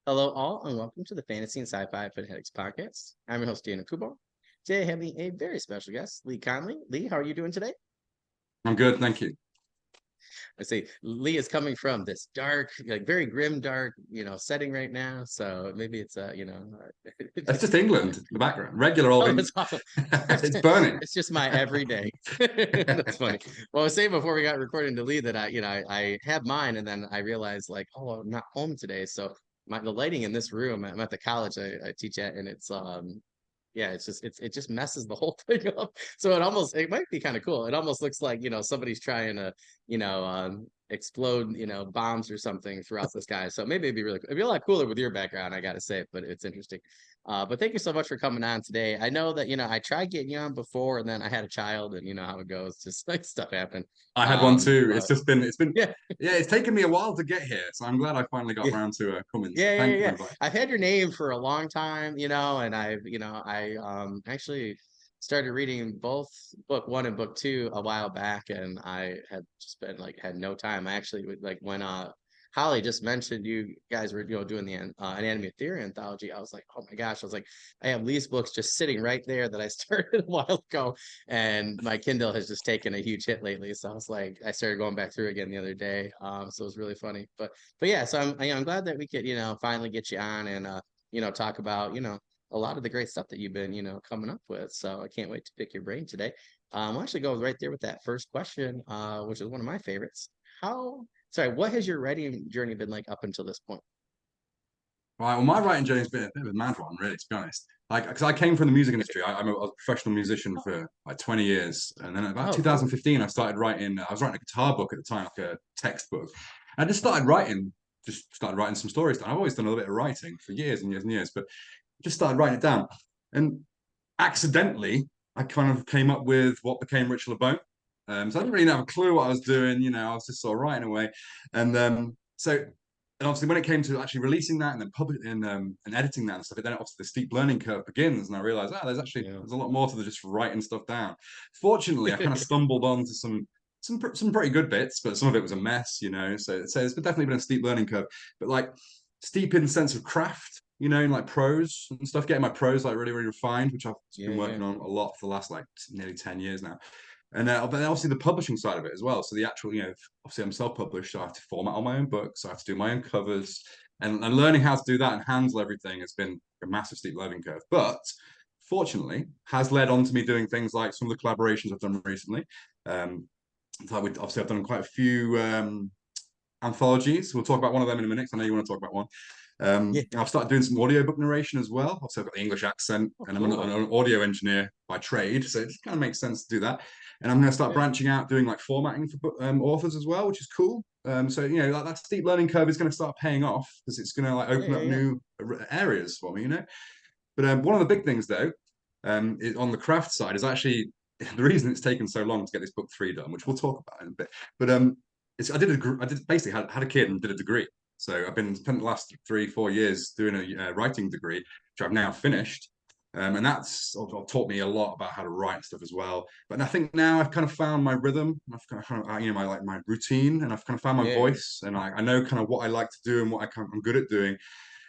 Hello, all, and welcome to the Fantasy and Sci-Fi Fanatics podcast. I'm your host, Dana Coolbaugh. Today, having a very special guest, Lee Conley. Lee, how are you doing today? I'm good, thank you. I say Lee is coming from this dark, like very grim, dark, setting right now. So maybe it's That's just England, the background. Regular old oh, England. that's awesome. It's burning. It's just my everyday. That's funny. Well, I was saying before we got recording to Lee that I had mine, and then I realized like, oh, I'm not home today, so the lighting in this room. I'm at the college I teach at, and it's yeah, it just messes the whole thing up. So it might be kind of cool. It almost looks like somebody's trying to explode bombs or something throughout the sky. So maybe it'd be a lot cooler with your background, I gotta say, but it's interesting. But thank you so much for coming on today. I know that I tried getting you on before, and then I had a child, and you know how it goes, just like stuff happened. I had one too. But yeah, yeah, it's taken me a while to get here. So I'm glad I finally got yeah. around to coming. So Yeah, yeah, thank you for yeah. inviting. I've had your name for a long time, and I actually started reading both book one and book two a while back, and I had just been like had no time. I actually like when Holly just mentioned you guys were doing the Anatomy of Theory anthology. I was like, oh my gosh! I was like, I have these books just sitting right there that I started a while ago, and my Kindle has just taken a huge hit lately. So I was like, I started going back through again the other day. So it was really funny, but yeah, so I'm glad that we could finally get you on and talk about a lot of the great stuff that you've been coming up with. So I can't wait to pick your brain today. I'll actually go right there with that first question, which is one of my favorites. What has your writing journey been like up until this point? Right, well, my writing journey's been a bit of a mad one, really, to be honest. Like, because I came from the music industry. I was a professional musician for like 20 years, and then about Oh, cool. 2015, I started writing. I was writing a guitar book at the time, like a textbook. I just started writing some stories down. I've always done a little bit of writing for years and years and years, but just started writing it down. And accidentally, I kind of came up with what became Rich LeBone. So I didn't really have a clue what I was doing. I was just sort of writing away. And and obviously when it came to actually releasing that and then publishing and editing that and stuff, then obviously the steep learning curve begins. And I realized, Yeah. there's a lot more to just writing stuff down. Fortunately, I kind of stumbled onto some pretty good bits, but some of it was a mess. So it's definitely been a steep learning curve. But like steep in the sense of craft, in like prose and stuff, getting my prose like really, really refined, which I've Yeah, been yeah. working on a lot for the last like nearly 10 years now. And but then obviously the publishing side of it as well. So the actual, obviously I'm self-published, so I have to format all my own books, so I have to do my own covers, and learning how to do that and handle everything has been a massive steep learning curve. But fortunately, has led on to me doing things like some of the collaborations I've done recently. So obviously I've done quite a few anthologies. We'll talk about one of them in a minute. 'Cause I know you want to talk about one. Yeah. I've started doing some audiobook narration as well. Also, I've got the English accent, Oh, and I'm cool. an audio engineer by trade, so it kind of makes sense to do that. And I'm going to start Yeah. branching out, doing like formatting for authors as well, which is cool. So that steep learning curve is going to start paying off because it's going to like Yeah, open yeah, up yeah. new areas for me. But one of the big things though, on the craft side, is actually the reason it's taken so long to get this book three done, which we'll talk about in a bit. But I did basically had a kid and did a degree. So I've been spent the last 3-4 years doing a writing degree, which I've now finished. And that's sort of taught me a lot about how to write and stuff as well. But I think now I've kind of found my rhythm. I've kind of my routine, and I've kind of found my Yeah, yeah. voice, and I know kind of what I like to do and what I'm good at doing.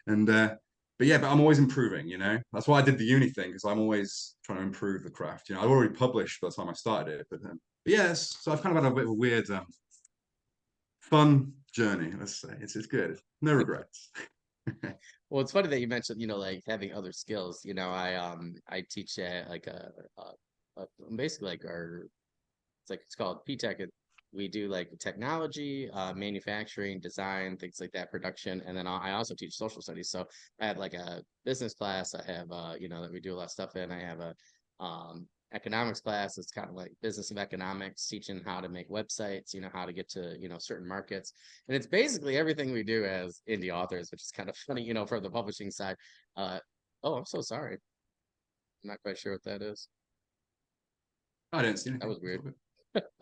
And but I'm always improving. That's why I did the uni thing, because I'm always trying to improve the craft. I already published by the time I started it, but yes, so I've kind of had a bit of a weird, fun journey. Let's say it's good. No regrets. Well, it's funny that you mentioned, like having other skills. I teach at like basically like it's called P-Tech. We do like technology, manufacturing, design, things like that, production, and then I also teach social studies. So I have like a business class. I have that we do a lot of stuff in. I have a economics class. It's kind of like business of economics, teaching how to make websites, how to get to certain markets, and it's basically everything we do as indie authors, which is kind of funny, for the publishing side. Oh, I'm so sorry. I'm not quite sure what that is. I didn't see That anything. was weird.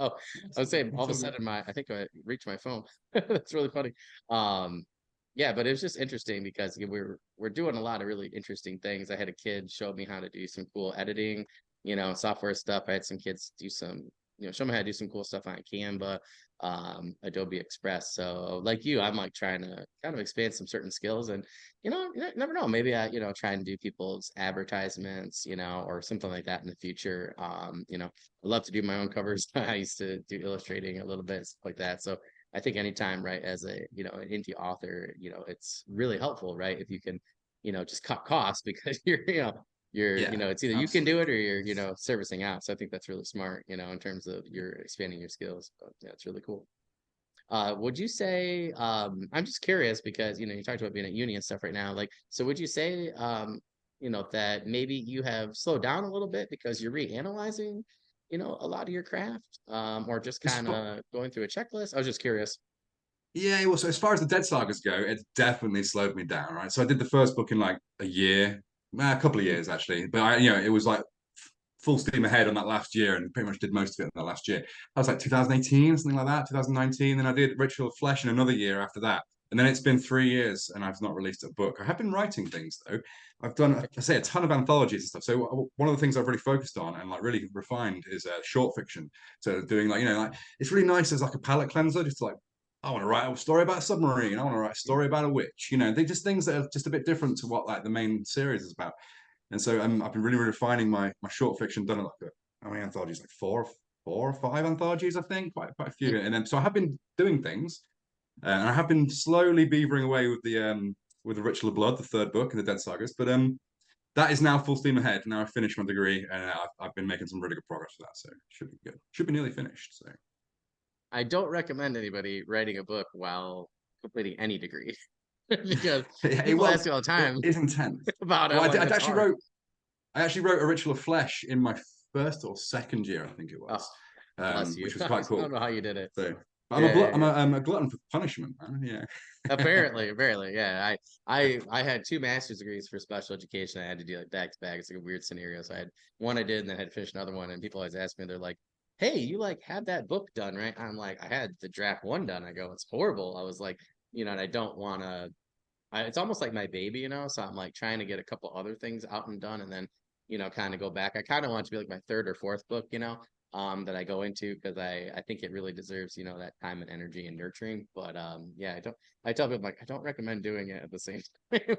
Oh, I was saying all It's of a all good. sudden I think I reached my phone. That's really funny. Um, yeah, but it was just interesting because we're doing a lot of really interesting things. I had a kid show me how to do some cool editing, software stuff. I had some kids do some, show me how to do some cool stuff on Canva. Adobe Express. So like you, I'm like trying to kind of expand some certain skills, and you never know, maybe I try and do people's advertisements, or something like that in the future. I love to do my own covers. I used to do illustrating a little bit, stuff like that. So I think anytime, right, as a an indie author, it's really helpful, right, if you can just cut costs because Yeah, it's either you can do it absolutely. or you're servicing out. So I think that's really smart, in terms of you're expanding your skills. But yeah, it's really cool. Would you say, I'm just curious because, you talked about being at uni and stuff right now. Like, so would you say, that maybe you have slowed down a little bit because you're reanalyzing, a lot of your craft, or just As kind far, of going through a checklist? I was just curious. yeah, well, so as far as the Dead sagas go, it definitely slowed me down, right? So I did the first book in like a year, a couple of Hmm. years actually, but it was like full steam ahead on that last year, and pretty much did most of it in that last year. I was like 2018, something like that, 2019. Then I did Ritual of Flesh in another year after that. And then it's been 3 years and I've not released a book. I have been writing things though. I've done, I say, a ton of anthologies and stuff. So one of the things I've really focused on and like really refined is short fiction. So doing like, like it's really nice as like a palate cleanser, just to like, I want to write a story about a submarine. I want to write a story about a witch. They just things that are just a bit different to what like the main series is about. And so I've been really refining my short fiction. Done like how many anthologies? Like four or five anthologies, I think, quite a few. And then so I have been doing things, and I have been slowly beavering away with the Ritual of Blood, the third book in the Dead Sagas. But that is now full steam ahead. Now I've finished my degree, and I've been making some really good progress with that. So it should be good. Should be nearly finished. So I don't recommend anybody writing a book while completing any degree because people ask well, me all the it time is intense. about it. Well, I'm like, I it's actually hard. wrote a Ritual of Flesh in my first or second year, I think it Oh, was, bless you. which was I quite don't cool. know how you did it. So, but Yeah, yeah, yeah. I'm a glutton for punishment, man. Apparently, yeah. I had two master's degrees for special education. I had to do like back to back. It's like a weird scenario. So I had one I did, and then I had to finish another one. And people always ask me, they're like, "Hey, you like had that book done, right?" I'm like, "I had the draft one done." I go, "It's horrible." I was like, and I don't want to. It's almost like my baby, So I'm like trying to get a couple other things out and done, and then kind of go back. I kind of want it to be like my third or fourth book, that I go into because I think it really deserves that time and energy and nurturing. But yeah, I don't. I tell people like I don't recommend doing it at the same time.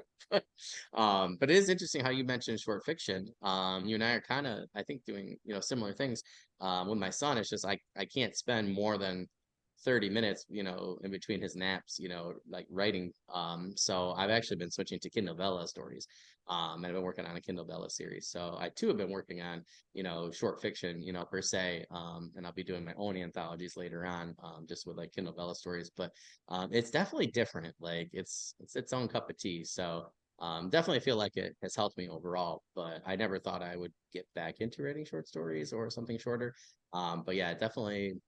But it is interesting how you mentioned short fiction. You and I are kind of I think doing similar things. With my son, it's just I can't spend more than 30 minutes, in between his naps, like writing. So I've actually been switching to Kindle Vella stories. And I've been working on a Kindle Vella series. So I too have been working on, short fiction, per se. And I'll be doing my own anthologies later on, just with like Kindle Vella stories. But it's definitely different. Like it's its own cup of tea. So definitely feel like it has helped me overall, but I never thought I would get back into writing short stories or something shorter. But yeah, it definitely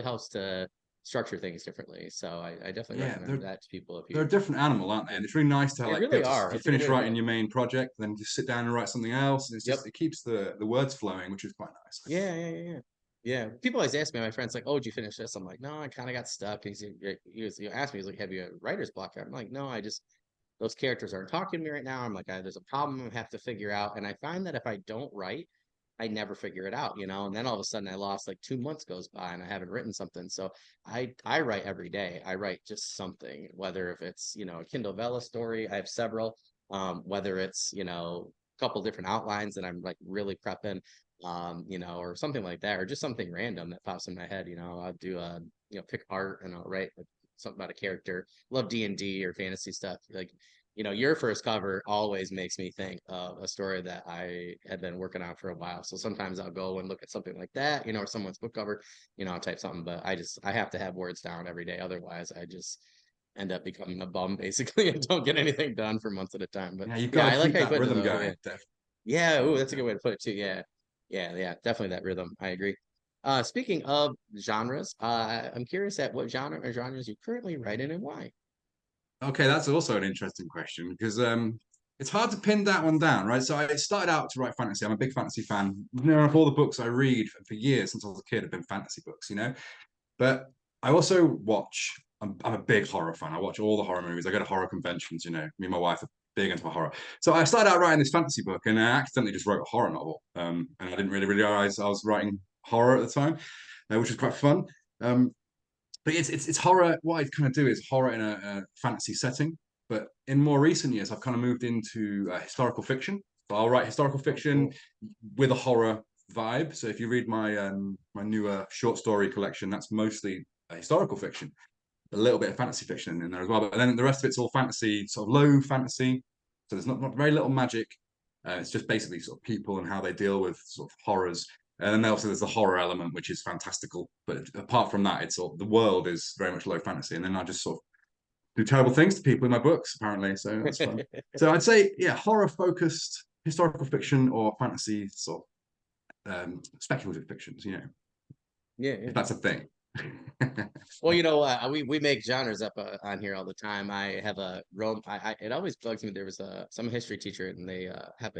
helps to structure things differently. So I definitely Yeah, recommend that to people if they're you. a different animal, aren't they? And it's really nice to They like be really able to are. you That's a good finish way to put writing it. your main project, then just sit down and write something else, and it's Yep. just it keeps the words flowing, which is quite nice. Yeah, yeah, yeah, yeah. Yeah. People always ask me, my friends, like, "Oh, did you finish this?" I'm like, "No, I kind of got stuck." He asked me, he's like, "Have you a writer's block?" I'm like, "No, I just those characters aren't talking to me right now." I'm like, There's a problem I have to figure out." And I find that if I don't write, I never figure it out, And then all of a sudden, I lost like 2 months goes by and I haven't written something. So I write every day. I write just something, whether if it's a Kindle Vella story. I have several. Whether it's a couple different outlines that I'm like really prepping, or something like that, or just something random that pops in my head. I'll do a pick art and I'll write like, something about a character. Love D&D or fantasy stuff. Like your first cover always makes me think of a story that I had been working on for a while. So sometimes I'll go and look at something like that, or someone's book cover, I'll type something, but I have to have words down every day. Otherwise, I just end up becoming a bum basically and don't get anything done for months at a time. But Yeah, you've got yeah, to I like keep how you that put it rhythm though. Yeah. going. Yeah, ooh, that's a Yeah. good way to put it too. Yeah. Yeah, yeah, definitely that rhythm. I agree. Speaking of genres, I'm curious at what genre or genres you currently write in and why. Okay, that's also an interesting question because it's hard to pin that one down, right? So I started out to write fantasy. I'm a big fantasy fan. All the books I read for years since I was a kid have been fantasy books. But I also watch. I'm a big horror fan. I watch all the horror movies. I go to horror conventions. Me and my wife are big into horror. So I started out writing this fantasy book, and I accidentally just wrote a horror novel. And I didn't really realize I was writing horror at the time, which was quite fun. Um, but it's horror. What I kind of do is horror in a fantasy setting. But in more recent years, I've kind of moved into historical fiction. So I'll write historical Oh, fiction cool. with a horror vibe. So if you read my newer short story collection, that's mostly historical fiction, a little bit of fantasy fiction in there as well. But then the rest of it's all fantasy, sort of low fantasy. So there's not very little magic. It's just basically sort of people and how they deal with sort of horrors. And then also there's the horror element, which is fantastical. But apart from that, it's all the world is very much low fantasy. And then I just sort of do terrible things to people in my books, apparently. So that's fun. So I'd say, yeah, horror focused historical fiction or fantasy sort of speculative fictions, Yeah, yeah. if that's a thing. Well, we make genres up on here all the time. I have a Rome. It always bugs me. There was some history teacher, and they have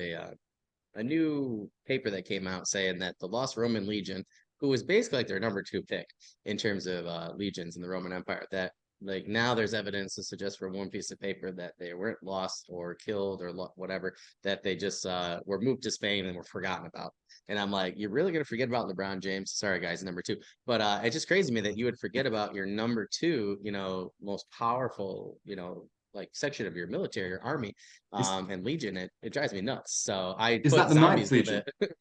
a new paper that came out saying that the lost Roman legion, who was basically like their number two pick in terms of legions in the Roman Empire, that like now there's evidence to suggest for one piece of paper that they weren't lost or killed or whatever, that they just were moved to Spain and were forgotten about. And I'm like, you're really gonna forget about LeBron James? Sorry, guys, number two. But it's just crazy to me that you would forget about your number two, most powerful, like section of your military or army, is, and Legion. It drives me nuts. So I is that put the Ninth zombies with Legion? it.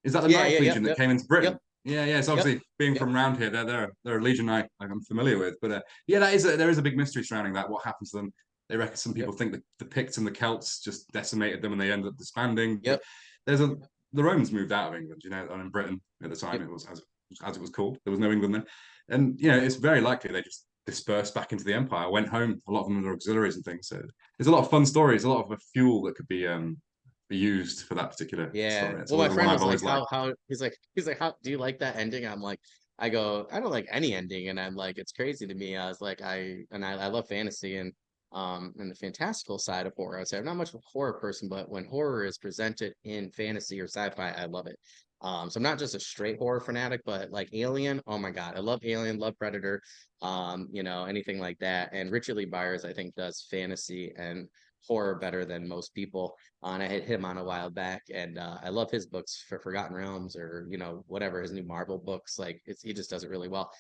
Is that the Yeah, Ninth yeah, yep, Legion that yep, came into yep, Britain? Yeah, yeah. It's yep, obviously being yep, from around here. They're a legion I'm familiar with. But yeah, there is a big mystery surrounding that. What happens to them? They reckon some people yep, think that the Picts and the Celts just decimated them and they end up disbanding. But yep, there's a the Romans moved out of England, and in Britain at the time yep. it was as it was called. There was no England then, and it's very likely they just dispersed back into the empire, went home. A lot of them were auxiliaries and things. So there's a lot of fun stories, a lot of fuel that could be used for that particular Yeah. story. It's Well, my always the one friend I've was like, always liked. how he's like, how do you like that ending? I'm like, I go, I don't like any ending, and I'm like, it's crazy to me. I was like, I love fantasy and the fantastical side of horror. I say I'm not much of a horror person, but when horror is presented in fantasy or sci-fi, I love it. So I'm not just a straight horror fanatic, but like Alien, oh my God, I love Alien, love Predator, anything like that. And Richard Lee Byers, I think, does fantasy and horror better than most people. And I hit him on a while back, and I love his books for Forgotten Realms or whatever his new Marvel books. Like he just does it really well.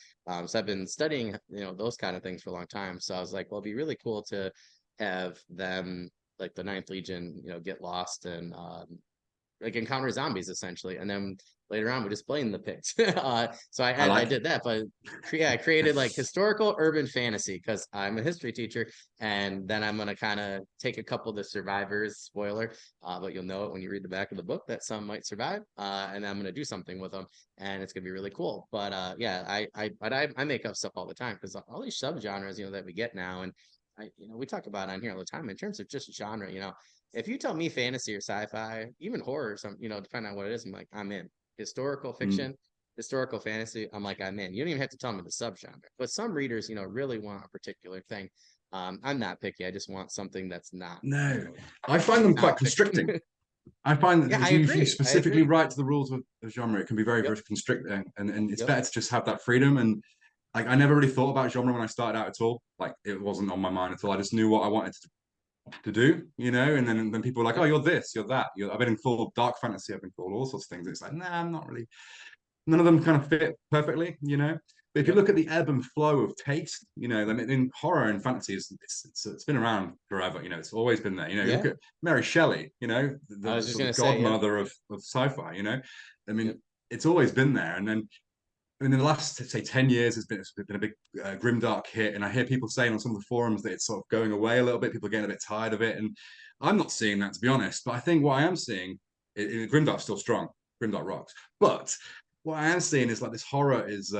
So I've been studying those kind of things for a long time. So I was like, well, it'd be really cool to have them like the Ninth Legion, get lost and like encounter zombies essentially, and then later on we just play in the pits. So I I like it. did that, but I created like historical urban fantasy because I'm a history teacher, and then I'm gonna kind of take a couple of the survivors, spoiler, but you'll know it when you read the back of the book that some might survive, and I'm gonna do something with them, and it's gonna be really cool. But yeah, I make up stuff all the time because all these subgenres, that we get now, and we talk about on here all the time in terms of just genre, if you tell me fantasy or sci-fi, even horror, depending on what it is, I'm like, I'm in. Historical Mm. fiction, historical fantasy, I'm like, I'm in. You don't even have to tell me the subgenre. But some readers, really want a particular thing. I'm not picky. I just want something that's not, No, I find them quite nonfiction. constricting. I find that Yeah, I if you agree. I specifically agree. write to the rules of genre, it can be very, Yep. very constricting, and it's Yep. better to just have that freedom. And like, I never really thought about genre when I started out at all. Like, it wasn't on my mind at all. I just knew what I wanted to do, and then people were like, "Oh, Yep. you're this, you're that." I've been called dark fantasy. I've been called all sorts of things. It's like, nah, I'm not really. None of them kind of fit perfectly. But if you Yep. look at the ebb and flow of taste, then in horror and fantasy, it's been around forever. It's always been there. You look Yeah. at Mary Shelley. I The was just sort of gonna say, yep. godmother of sci-fi. I Yep. mean, it's always been there. And then in the last, say, 10 years, it's been a big grimdark hit. And I hear people saying on some of the forums that it's sort of going away a little bit. People are getting a bit tired of it. And I'm not seeing that, to be honest. But I think what I am seeing, Grimdark's still strong. Grimdark rocks. But what I am seeing is like this horror is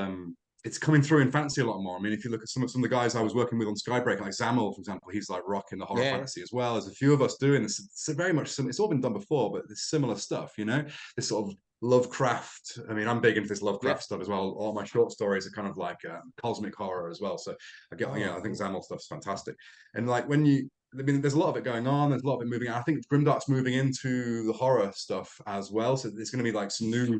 it's coming through in fantasy a lot more. I mean, if you look at some of the guys I was working with on Skybreak, like Zamel, for example, he's like rocking the horror Yeah. fantasy as well. There's a few of us doing this. It's very much it's all been done before, but it's similar stuff. This sort of Lovecraft. I mean, I'm big into this Lovecraft Yep. stuff as well. All my short stories are kind of like cosmic horror as well. So I Oh, think cool. Zamel stuff's fantastic. And like I mean, there's a lot of it going on. There's a lot of it moving. I think Grimdark's moving into the horror stuff as well. So there's going to be like some new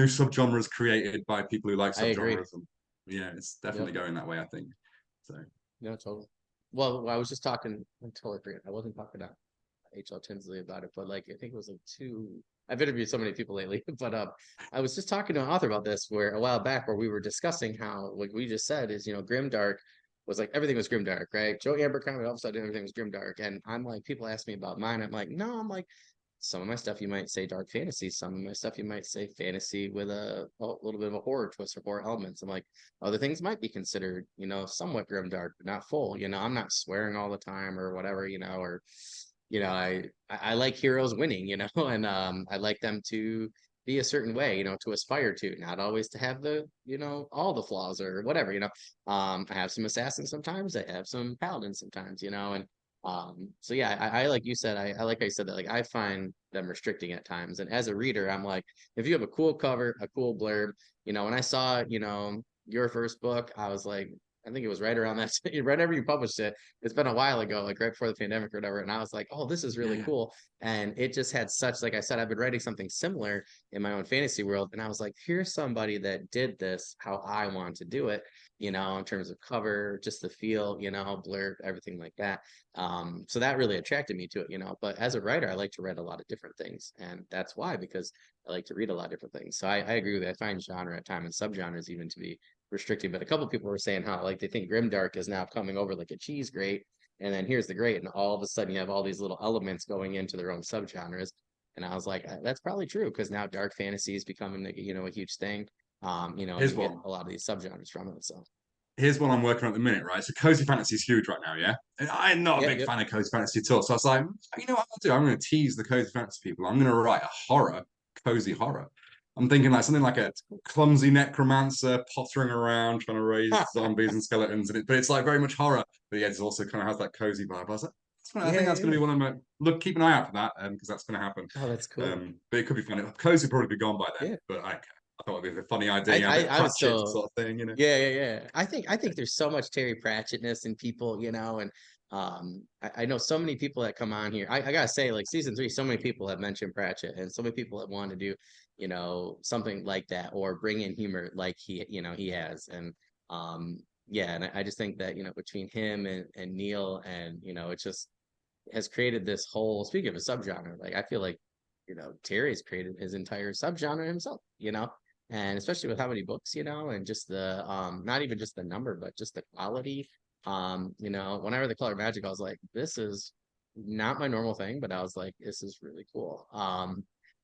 subgenres created by people who like I agree. subgenres, and it's definitely Yep. going that way, I think. So No, totally. Well, I was just talking. I totally forget. I wasn't talking about. H.L. Tinsley about it, but like I think it was like two. I've interviewed so many people lately, but I was just talking to an author about this where a while back where we were discussing how like we just said is grimdark was like everything was grimdark, right? Joe Abercrombie all of a sudden everything was grimdark, and I'm like people ask me about mine, I'm like no, I'm like some of my stuff you might say dark fantasy, some of my stuff you might say fantasy with a little bit of a horror twist or horror elements. I'm like other things might be considered, somewhat grim dark, but not full. I'm not swearing all the time or whatever, or I like heroes winning, and I like them to be a certain way, to aspire to, not always to have the, all the flaws or whatever, I have some assassins sometimes, I have some paladins sometimes, and so yeah, I like you said, I like how you said that, like I find them restricting at times. And as a reader, I'm like, if you have a cool cover, a cool blurb, when I saw, your first book, I was like, I think it was right around that whenever you published it. It's been a while ago, like right before the pandemic or whatever. And I was like, oh, this is really Yeah. cool. And it just had such, like I said, I've been writing something similar in my own fantasy world. And I was like, here's somebody that did this how I want to do it, in terms of cover, just the feel, blurb, everything like that. So that really attracted me to it, but as a writer, I like to read a lot of different things. And that's why, because I like to read a lot of different things. So I agree with that. I find genre at time and subgenres even to be restricting. But a couple people were saying how like they think grimdark is now coming over like a cheese grate, and then here's the grate, and all of a sudden you have all these little elements going into their own subgenres. And I was like, that's probably true because now dark fantasy is becoming a huge thing. And Here's you get one. a lot of these subgenres from it. So Here's one I'm working on at the minute, right? So cozy fantasy is huge right now, yeah. And I'm not a yeah, big yep. fan of cozy fantasy at all. So I was like, you know what I'll do? I'm going to tease the cozy fantasy people. I'm going to write a horror, cozy horror. I'm thinking like something like a That's cool. clumsy necromancer pottering around trying to raise zombies and skeletons, but it's like very much horror. But yeah, it also kind of has that cozy vibe. I was like, I Yeah, think that's yeah, going to yeah. be one of my keep an eye out for that, because that's going to happen. Oh, that's cool. But it could be funny. Cozy will probably be gone by then, Yeah. but I thought it'd be a funny idea, I, a bit I of I was Pratchett so sort of thing. yeah, yeah, yeah. I think there's so much Terry Pratchettness in people, and I know so many people that come on here. I gotta say, like season three, so many people have mentioned Pratchett, and so many people have wanted to do, something like that or bring in humor like he has, and yeah, and I just think that between him and Neil, and it just has created this whole. Speaking of a subgenre, like I feel like Terry's created his entire subgenre himself, and especially with how many books, and just the not even just the number, but just the quality. When I read The Color of Magic, I was like, this is not my normal thing, but I was like, this is really cool.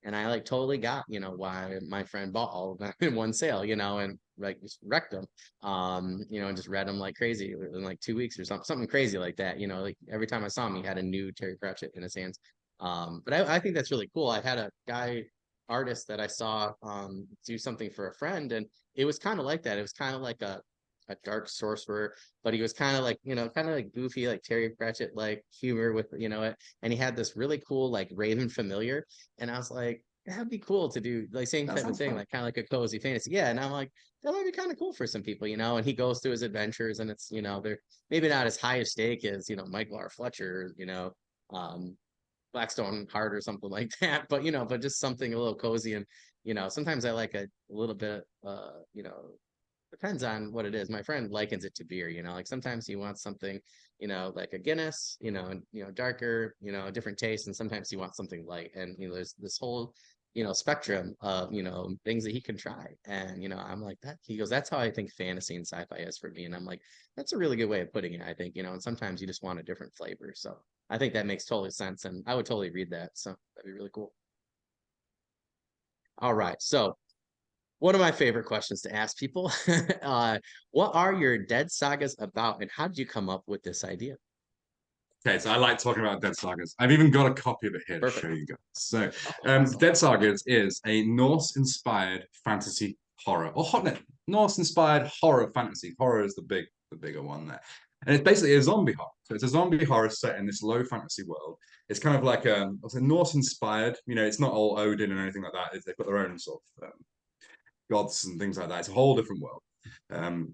And I like totally got, why my friend bought all of them in one sale, and like just wrecked them. And just read them like crazy in like 2 weeks or something crazy like that. Like every time I saw him, he had a new Terry Pratchett in his hands. But I think that's really cool. I had a guy artist that I saw do something for a friend, and it was kind of like that. It was kind of like a dark sorcerer, but he was kind of like kind of like goofy, like Terry Pratchett like humor with it, and he had this really cool like Raven familiar, and I was like, that'd be cool to do like same That type of sounds thing, fun. like kind of like a cozy fantasy, yeah. And I'm like, that might be kind of cool for some people, and he goes through his adventures, and it's they're maybe not as high a stake as Mike Lar Fletcher, um Blackstone Heart or something like that. But but just something a little cozy. And sometimes I like a little bit depends on what it is. My friend likens it to beer, like sometimes he wants something, like a Guinness, darker, a different taste, and sometimes he wants something light. And there's this whole spectrum of things that he can try. And I'm like that. He goes, that's how I think fantasy and sci-fi is for me. And I'm like, that's a really good way of putting it, I think. And sometimes you just want a different flavor. So I think that makes totally sense, and I would totally read that. So that'd be really cool. All right, so one of my favorite questions to ask people: what are your dead sagas about, and how did you come up with this idea? Okay, so I like talking about Dead Sagas. I've even got a copy of it here to show Perfect. you guys. So, Oh, awesome. Dead Sagas is a Norse-inspired fantasy horror, or Norse-inspired horror fantasy. Horror is the bigger one there, and it's basically a zombie horror. So it's a zombie horror set in this low fantasy world. It's kind of like it's a Norse-inspired. It's not all Odin and anything like that. They've got their own sort of gods and things like that. It's a whole different world. Um,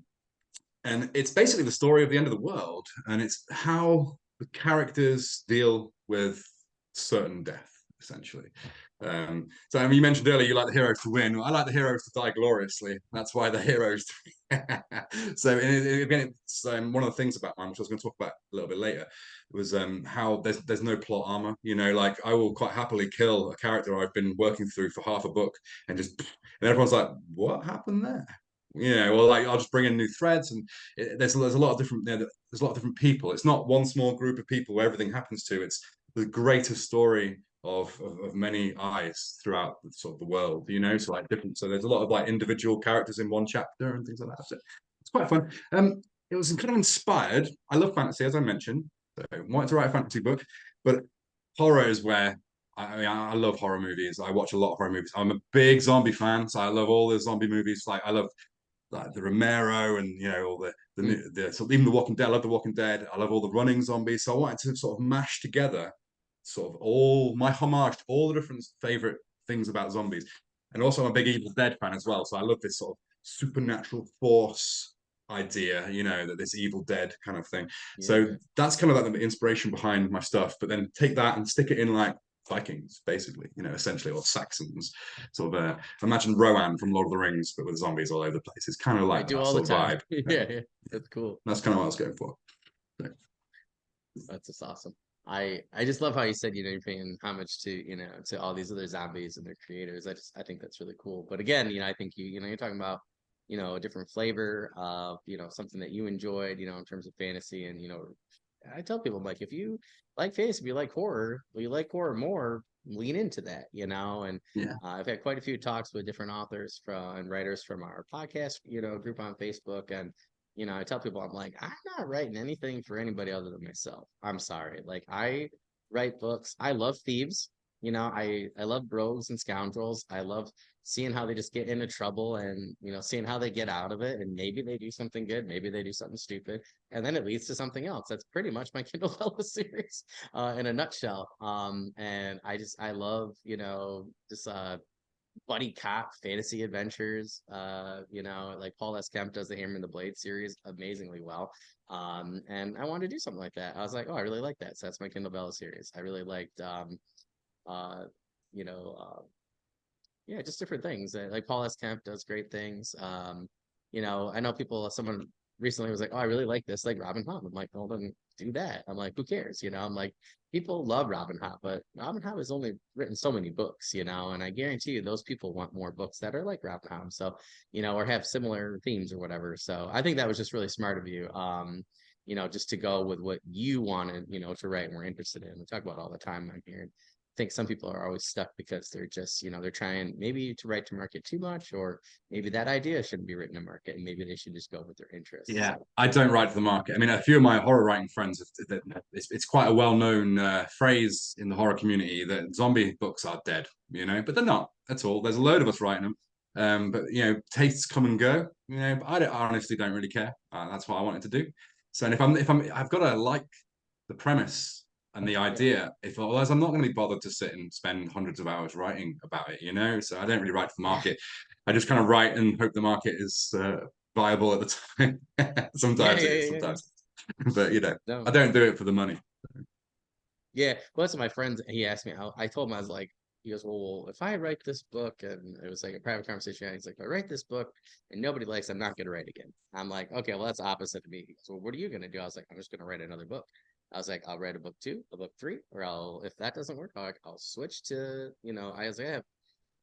and it's basically the story of the end of the world, and it's how the characters deal with certain death. essentially. So I mean, you mentioned earlier you like the heroes to win. I like the heroes to die gloriously. That's why the heroes. So again, it's one of the things about mine, which I was going to talk about a little bit later, was how there's no plot armor. You know, like I will quite happily kill a character I've been working through for half a book, and and everyone's like, "What happened there?" You know, well, like I'll just bring in new threads, and there's a lot of different there's a lot of different people. It's not one small group of people where everything happens to. It's the greater story of many eyes throughout sort of the world, you know. So like different. So there's a lot of like individual characters in one chapter and things like that. So it's quite fun. It was kind of inspired. I love fantasy, as I mentioned. So I wanted to write a fantasy book, but horror is where I mean, I love horror movies. I watch a lot of horror movies. I'm a big zombie fan, so I love all the zombie movies. Like I love like the Romero and you know all the so even the Walking Dead. I love the Walking Dead. I love all the running zombies. So I wanted to sort of mash together sort of all my homage to all the different favorite things about zombies. And also I'm a big Evil Dead fan as well. So I love this sort of supernatural force idea, you know, that this Evil Dead kind of thing. So Yeah. that's kind of like the inspiration behind my stuff. But then take that and stick it in like Vikings, basically, you know, essentially, or Saxons. Sort of imagine Rohan from Lord of the Rings, but with zombies all over the place. It's kind of I like do that all the sort of time. vibe. Yeah, yeah, that's cool. That's kind of what I was going for. So, That's just awesome. I just love how you said, you're paying homage to, to all these other zombies and their creators. I think that's really cool. But again, I think you're talking about, a different flavor of, something that you enjoyed, in terms of fantasy. And, I tell people, I'm like, if you like fantasy, if you like horror, well, you like horror more, lean into that, and yeah. I've had quite a few talks with different authors from and writers from our podcast, group on Facebook. And I tell people, I'm like, I'm not writing anything for anybody other than myself. I'm sorry. Like, I write books. I love thieves. I love rogues and scoundrels. I love seeing how they just get into trouble and, seeing how they get out of it. And maybe they do something good. Maybe they do something stupid. And then it leads to something else. That's pretty much my Kindle Vella series in a nutshell. And I love, just buddy cop fantasy adventures. Like Paul S. Kemp does the Hammer and the Blade series amazingly well. And I wanted to do something like that. I was like, oh, I really like that. So that's my Kindle Bella series. I really liked uh you know yeah, just different things. Like Paul S. Kemp does great things. I know someone recently was like, oh, I really like this, like Robin Hood. I'm like, well, then do that. I'm like, who cares? I'm like, people love Robin Hood, but Robin Hood has only written so many books, and I guarantee you those people want more books that are like Robin Hood. So, or have similar themes or whatever. So I think that was just really smart of you. Just to go with what you wanted, to write and we're interested in. We talk about all the time on here. Think some people are always stuck because they're just, they're trying maybe to write to market too much, or maybe that idea shouldn't be written to market and maybe they should just go with their interests. Yeah, So, I don't write to the market. I mean, a few of my horror writing friends, it's quite a well-known phrase in the horror community that zombie books are dead, you know, but they're not at all. There's a load of us writing them. But you know, tastes come and go, you know, but I honestly don't really care. That's what I wanted to do. So, and I've got to like the premise and the yeah. idea. If otherwise, I'm not going to be bothered to sit and spend hundreds of hours writing about it, you know. So I don't really write to the market. I just kind of write and hope the market is viable at the time. Yeah, Sometimes yeah, it is, yeah, yeah. sometimes, but you know, I No. don't do it for the money. Yeah. Well, that's what my friends, he asked me, I told him, I was like, he goes, well, if I write this book, and it was like a private conversation, he's like, if I write this book and nobody likes, I'm not going to write again. I'm like, okay, well, that's opposite of me. He goes, well, what are you going to do? I was like, I'm just going to write another book. I was like, I'll write a book 2, a book 3, or if that doesn't work, I'll switch to, I was like, I have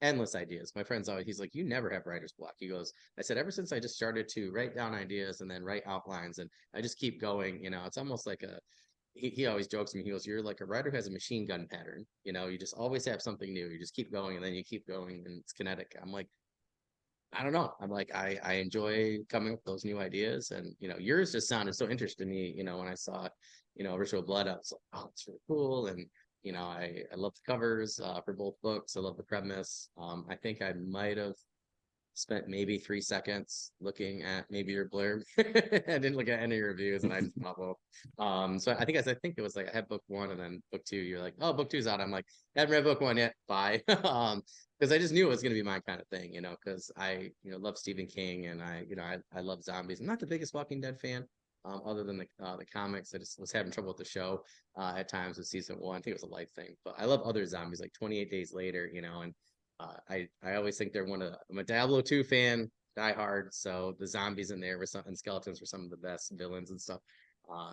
endless ideas. My friend's always, he's like, you never have writer's block. He goes, I said, ever since I just started to write down ideas and then write outlines, and I just keep going, it's almost like he always jokes me. He goes, you're like a writer who has a machine gun pattern. You just always have something new. You just keep going and then you keep going and it's kinetic. I'm like, I don't know. I'm like, I enjoy coming up with those new ideas. And, yours just sounded so interesting to me, when I saw, Ritual Blood, I was like, oh, it's really cool. And, I love the covers for both books. I love the premise. I think I might have spent maybe 3 seconds looking at maybe your blurb. I didn't look at any reviews and I just pop up. So I think it was like I had book 1 and then book 2. You're like, oh, book 2's out. I'm like, haven't read book 1 yet. Bye. Because I just knew it was gonna be my kind of thing, because I love Stephen King and I love zombies. I'm not the biggest Walking Dead fan. other than the comics. I just was having trouble with the show at times with season one. I think it was a life thing, but I love other zombies like 28 Days Later, and I always think they're I'm a Diablo 2 fan, die hard. So the zombies in there were some and skeletons were some of the best villains and stuff.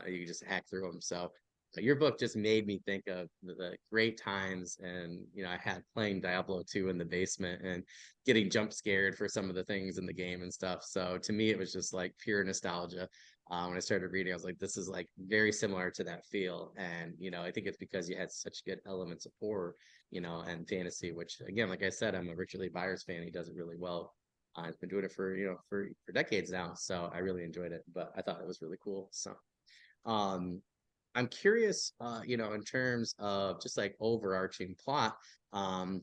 You can just hack through them. So your book just made me think of the great times, and I had playing Diablo 2 in the basement and getting jump scared for some of the things in the game and stuff. So to me, it was just like pure nostalgia. When I started reading, I was like, this is like very similar to that feel. And I think it's because you had such good elements of horror, and fantasy, which again, like I said, I'm a Richard Lee Byers fan. He does it really well. He's been doing it for for decades now, so I really enjoyed it. But I thought it was really cool. So um, I'm curious, in terms of just like overarching plot,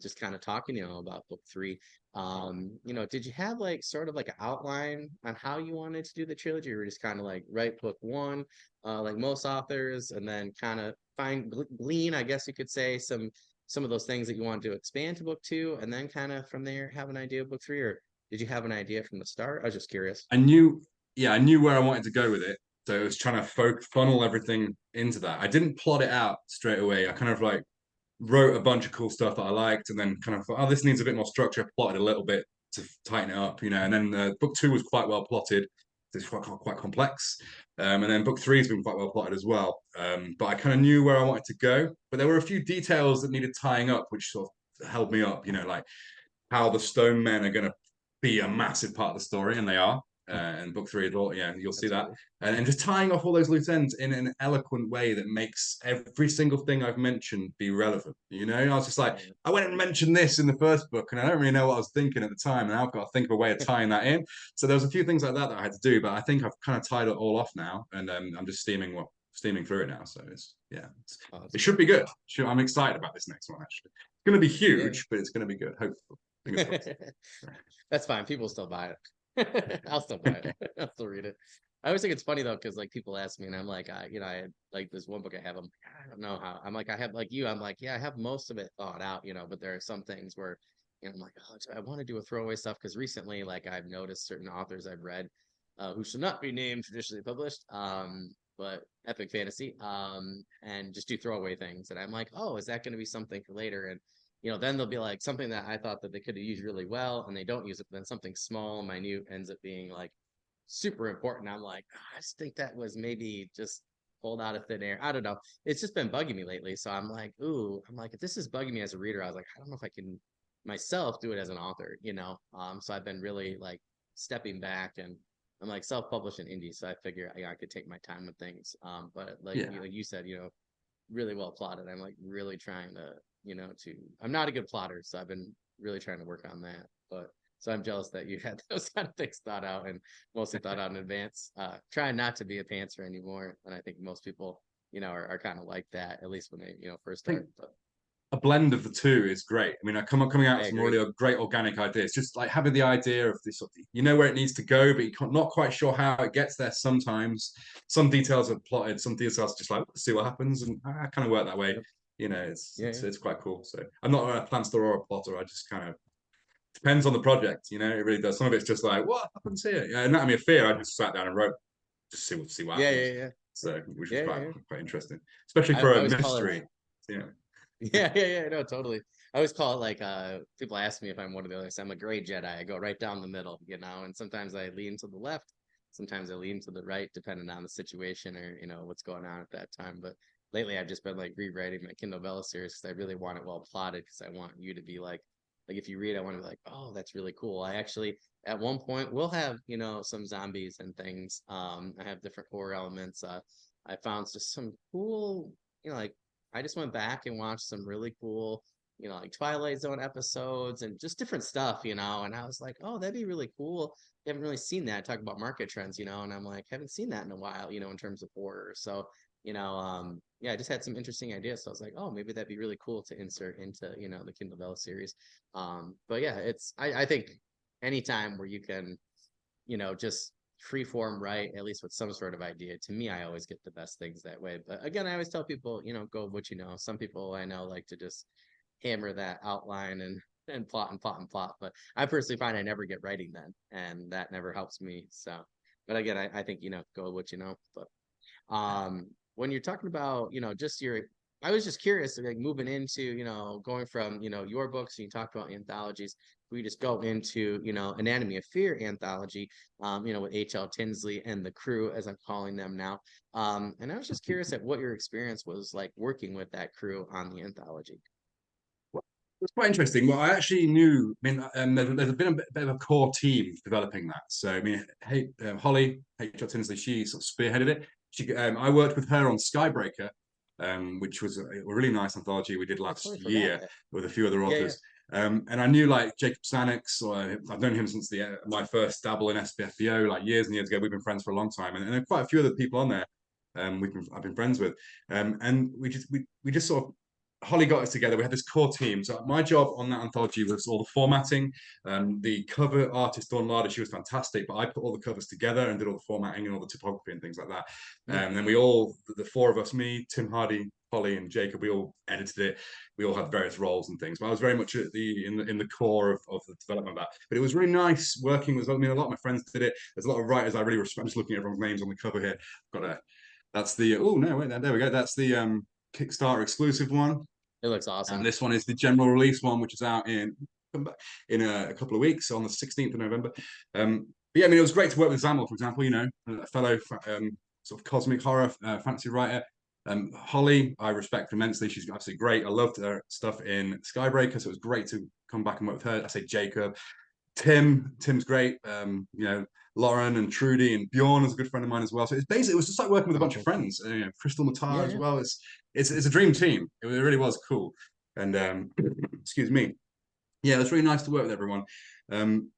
just kind of talking, about book three. Did you have like sort of like an outline on how you wanted to do the trilogy, or just kind of like write book one, like most authors, and then kind of glean, I guess you could say, some of those things that you want to expand to book two, and then kind of from there have an idea of book three, or did you have an idea from the start? I was just curious. I knew, yeah, I knew where I wanted to go with it. So it was trying to funnel everything into that. I didn't plot it out straight away. I kind of like wrote a bunch of cool stuff that I liked, and then kind of thought, oh, this needs a bit more structure. I plotted a little bit to tighten it up, And then book two was quite well plotted. It's quite complex, and then book three has been quite well plotted as well. But I kind of knew where I wanted to go, but there were a few details that needed tying up, which sort of held me up. Like how the Stone Men are going to be a massive part of the story, and they are. And book three, yeah, you'll see that, Absolutely. and just tying off all those loose ends in an eloquent way that makes every single thing I've mentioned be relevant. I was just like, Yeah. I went and mentioned this in the first book, and I don't really know what I was thinking at the time, and I've got to think of a way of tying that in. So there was a few things like that I had to do, but I think I've kind of tied it all off now, and I'm just steaming through it now. So Oh, that's it should cool. be good. I'm excited about this next one. Actually, it's going to be Yeah. huge, but it's going to be good. Hopefully, fingers crossed. That's fine. People still buy it. I'll still buy it. I'll still read it. I always think it's funny though, because like people ask me, and I'm like, I had like this one book I have. I'm like, I don't know how. I'm like, I have like you. I'm like, yeah, I have most of it thought out, but there are some things where, I'm like, oh, I want to do a throwaway stuff because recently, like, I've noticed certain authors I've read, who should not be named traditionally published, but epic fantasy, and just do throwaway things, and I'm like, oh, is that going to be something for later? And then they'll be like something that I thought that they could have used really well, and they don't use it. But then something small and minute ends up being like super important. I'm like, I just think that was maybe just pulled out of thin air. I don't know. It's just been bugging me lately. So I'm like, if this is bugging me as a reader, I was like, I don't know if I can myself do it as an author, So I've been really like stepping back, and I'm like self-publishing indie. So I figure I could take my time with things. But Yeah. like you said, really well plotted. I'm like really trying to, I'm not a good plotter, so I've been really trying to work on that. But so I'm jealous that you had those kind of things thought out and mostly thought out in advance. Trying not to be a pantser anymore. And I think most people, are kind of like that, at least when they, first I think start. But a blend of the two is great. I mean, I coming out I with some agree. really great organic ideas. Just like having the idea of this, you know where it needs to go, but you're not quite sure how it gets there. Sometimes some details are plotted, some details are just like see what happens, and I kind of work that way. Yep. It's Yeah, yeah. it's quite cool. So I'm not a planster or a plotter. I just kind of depends on the project. It really does. Some of it's just like what happens here. Yeah, Anatomy of Fear. I just sat down and wrote, just see what Yeah, yeah, happens. yeah. So which was Yeah, yeah, yeah. quite interesting, especially I for a always call it mystery. Yeah. yeah, yeah, yeah, no, totally. I always call it like people ask me if I'm one of the others. I'm a gray Jedi. I go right down the middle, and sometimes I lean to the left, sometimes I lean to the right, depending on the situation or what's going on at that time. But lately I've just been like rewriting my Kindle Bella series because I really want it well plotted because I want you to be like if you read, I want to be like, oh, that's really cool. I actually at one point will have, some zombies and things. I have different horror elements. I found just some cool, like I just went back and watched some really cool, like Twilight Zone episodes and just different stuff, and I was like, oh, that'd be really cool. I haven't really seen that. Talk about market trends, and I'm like, haven't seen that in a while, in terms of horror. So, yeah, I just had some interesting ideas. So I was like, oh, maybe that'd be really cool to insert into, the Kindle Bella series. But yeah, I think anytime where you can, just free form right, at least with some sort of idea. To me, I always get the best things that way. But again, I always tell people, go with what you know. Some people I know like to just hammer that outline and plot and plot and plot. But I personally find I never get writing then, and that never helps me. So but again, I think, go with what you know. But when you're talking about, just I was just curious, like moving into, going from, your books, you talked about anthologies. We just go into, Anatomy of Fear anthology, with H.L. Tinsley and the crew, as I'm calling them now. And I was just curious at what your experience was like working with that crew on the anthology. It's quite interesting. Well, I actually knew. I mean, there's been bit of a core team developing that. So, I mean, hey, Holly H.R. Tinsley, she sort of spearheaded it. I worked with her on Skybreaker, which was a really nice anthology we did I last totally forgot year that. with a few other Yeah, yeah. authors. And I knew like Jacob Sanix, or I've known him since my first dabble in SPFBO, like years and years ago. We've been friends for a long time, and quite a few other people on there. I've been friends with, and we just sort of Holly got us together. We had this core team. So my job on that anthology was all the formatting. The cover artist Dawn Larder, she was fantastic, but I put all the covers together and did all the formatting and all the typography and things like that. Mm. And then we all, the four of us, me, Tim Hardy, Holly, and Jacob, we all edited it. We all had various roles and things. But I was very much at in the core of the development of that. But it was really nice working with. I mean, a lot of my friends did it. There's a lot of writers I really respect. I'm just looking at everyone's names on the cover here. Got a. That's the. Oh no, wait, there we go. That's the Kickstarter exclusive one. It looks And awesome. this one is the general release one, which is out in a couple of weeks on the 16th of November. But yeah, I mean, it was great to work with Zamel, for example, a fellow sort of cosmic horror fantasy writer. Holly, I respect immensely. She's absolutely great. I loved her stuff in Skybreaker, so it was great to come back and work with her. I say Jacob. Tim's great. Lauren and Trudy and Bjorn is a good friend of mine as well. So it was just like working with a Oh, bunch of cool, cool. friends. Crystal Yeah, Matar as yeah. well. It's a dream team. It really was cool. And excuse me. Yeah, it was really nice to work with everyone. Um,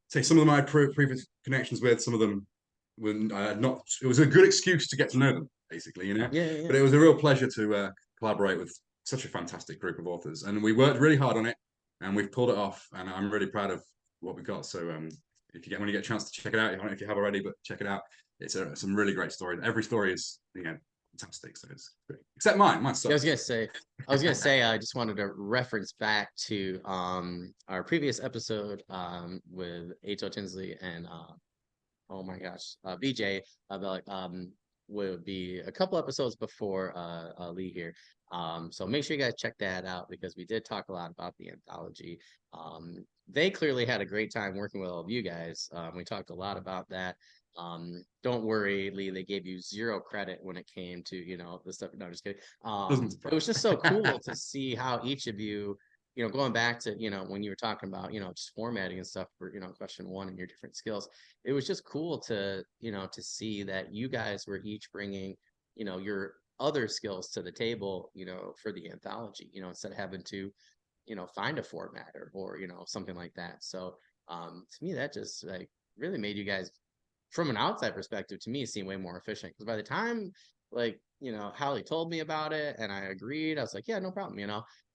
say some of them I had previous connections with. Some of them were not. It was a good excuse to get to know them, basically. Yeah, yeah, yeah. But it was a real pleasure to collaborate with such a fantastic group of authors, and we worked really hard on it, and we've pulled it off. And I'm really proud of what we got. So if when you get a chance to check it out, I don't know if you have already, but check it out. It's some really great stories. Every story is fantastic. So it's great. Except mine. Mine Yeah, sucks. I was gonna say, I just wanted to reference back to our previous episode with H.L. Tinsley and oh my gosh, BJ about would be a couple episodes before Lee here. So make sure you guys check that out because we did talk a lot about the anthology. They clearly had a great time working with all of you guys. We talked a lot about that. Don't worry, Lee, they gave you zero credit when it came to, the stuff. No, just kidding. Doesn't It was surprise just so cool to see how each of you, going back to, when you were talking about, just formatting and stuff for, question one and your different skills. It was just cool to, to see that you guys were each bringing, your other skills to the table, for the anthology, instead of having to, find a formatter or, something like that. So to me, that just like really made you guys from an outside perspective, to me, it seemed way more efficient. Because by the time, like, Hallie told me about it and I agreed, I was like, yeah, no problem.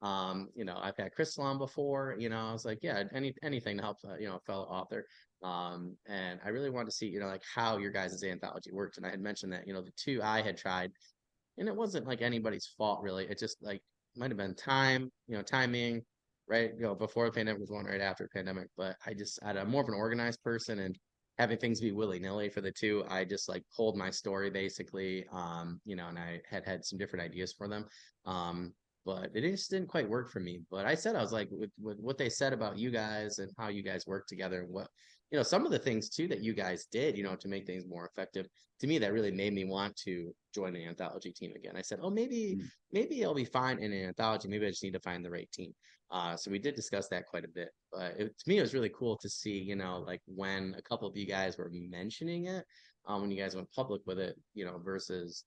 I've had Crystal on before. I was like, yeah, anything to help, a fellow author. And I really wanted to see, like how your guys' anthology worked. And I had mentioned that, the two I had tried, and it wasn't like anybody's fault really. It just like might have been time, timing, right? Before the pandemic was one, right after the pandemic. But I'm more of an organized person, and having things be willy-nilly for the two, I just like pulled my story basically, and I had some different ideas for them. But it just didn't quite work for me. But I said, I was like, with what they said about you guys and how you guys work together, and what, some of the things too that you guys did, to make things more effective, to me, that really made me want to join the anthology team again. I said, oh, maybe I'll be fine in an anthology. Maybe I just need to find the right team. So we did discuss that quite a bit. But to me, it was really cool to see, like when a couple of you guys were mentioning it, when you guys went public with it, versus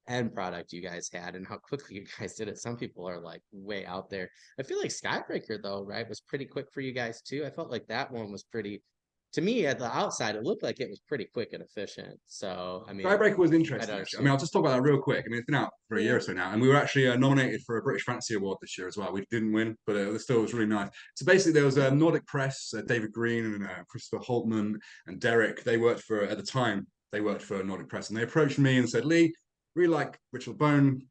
end product you guys had and how quickly you guys did it. Some people are like way out there. I feel like Skybreaker though, right, was pretty quick for you guys too. I felt like that one was pretty, to me at the outside, it looked like it was pretty quick and efficient. So I mean, Skybreaker was I'd interesting, actually. I mean, assume. I'll just talk about that real quick. I mean, it's been out for a year Yeah. or so now, and we were actually nominated for a British Fantasy Award this year as well. We didn't win, but it still was really nice. So basically, there was Yeah. Nordic Press, David Green and Christopher Holtman and Derek. They worked for, at the time, they worked for Nordic Press, and they approached me and said, Lee, really like Richard Bone.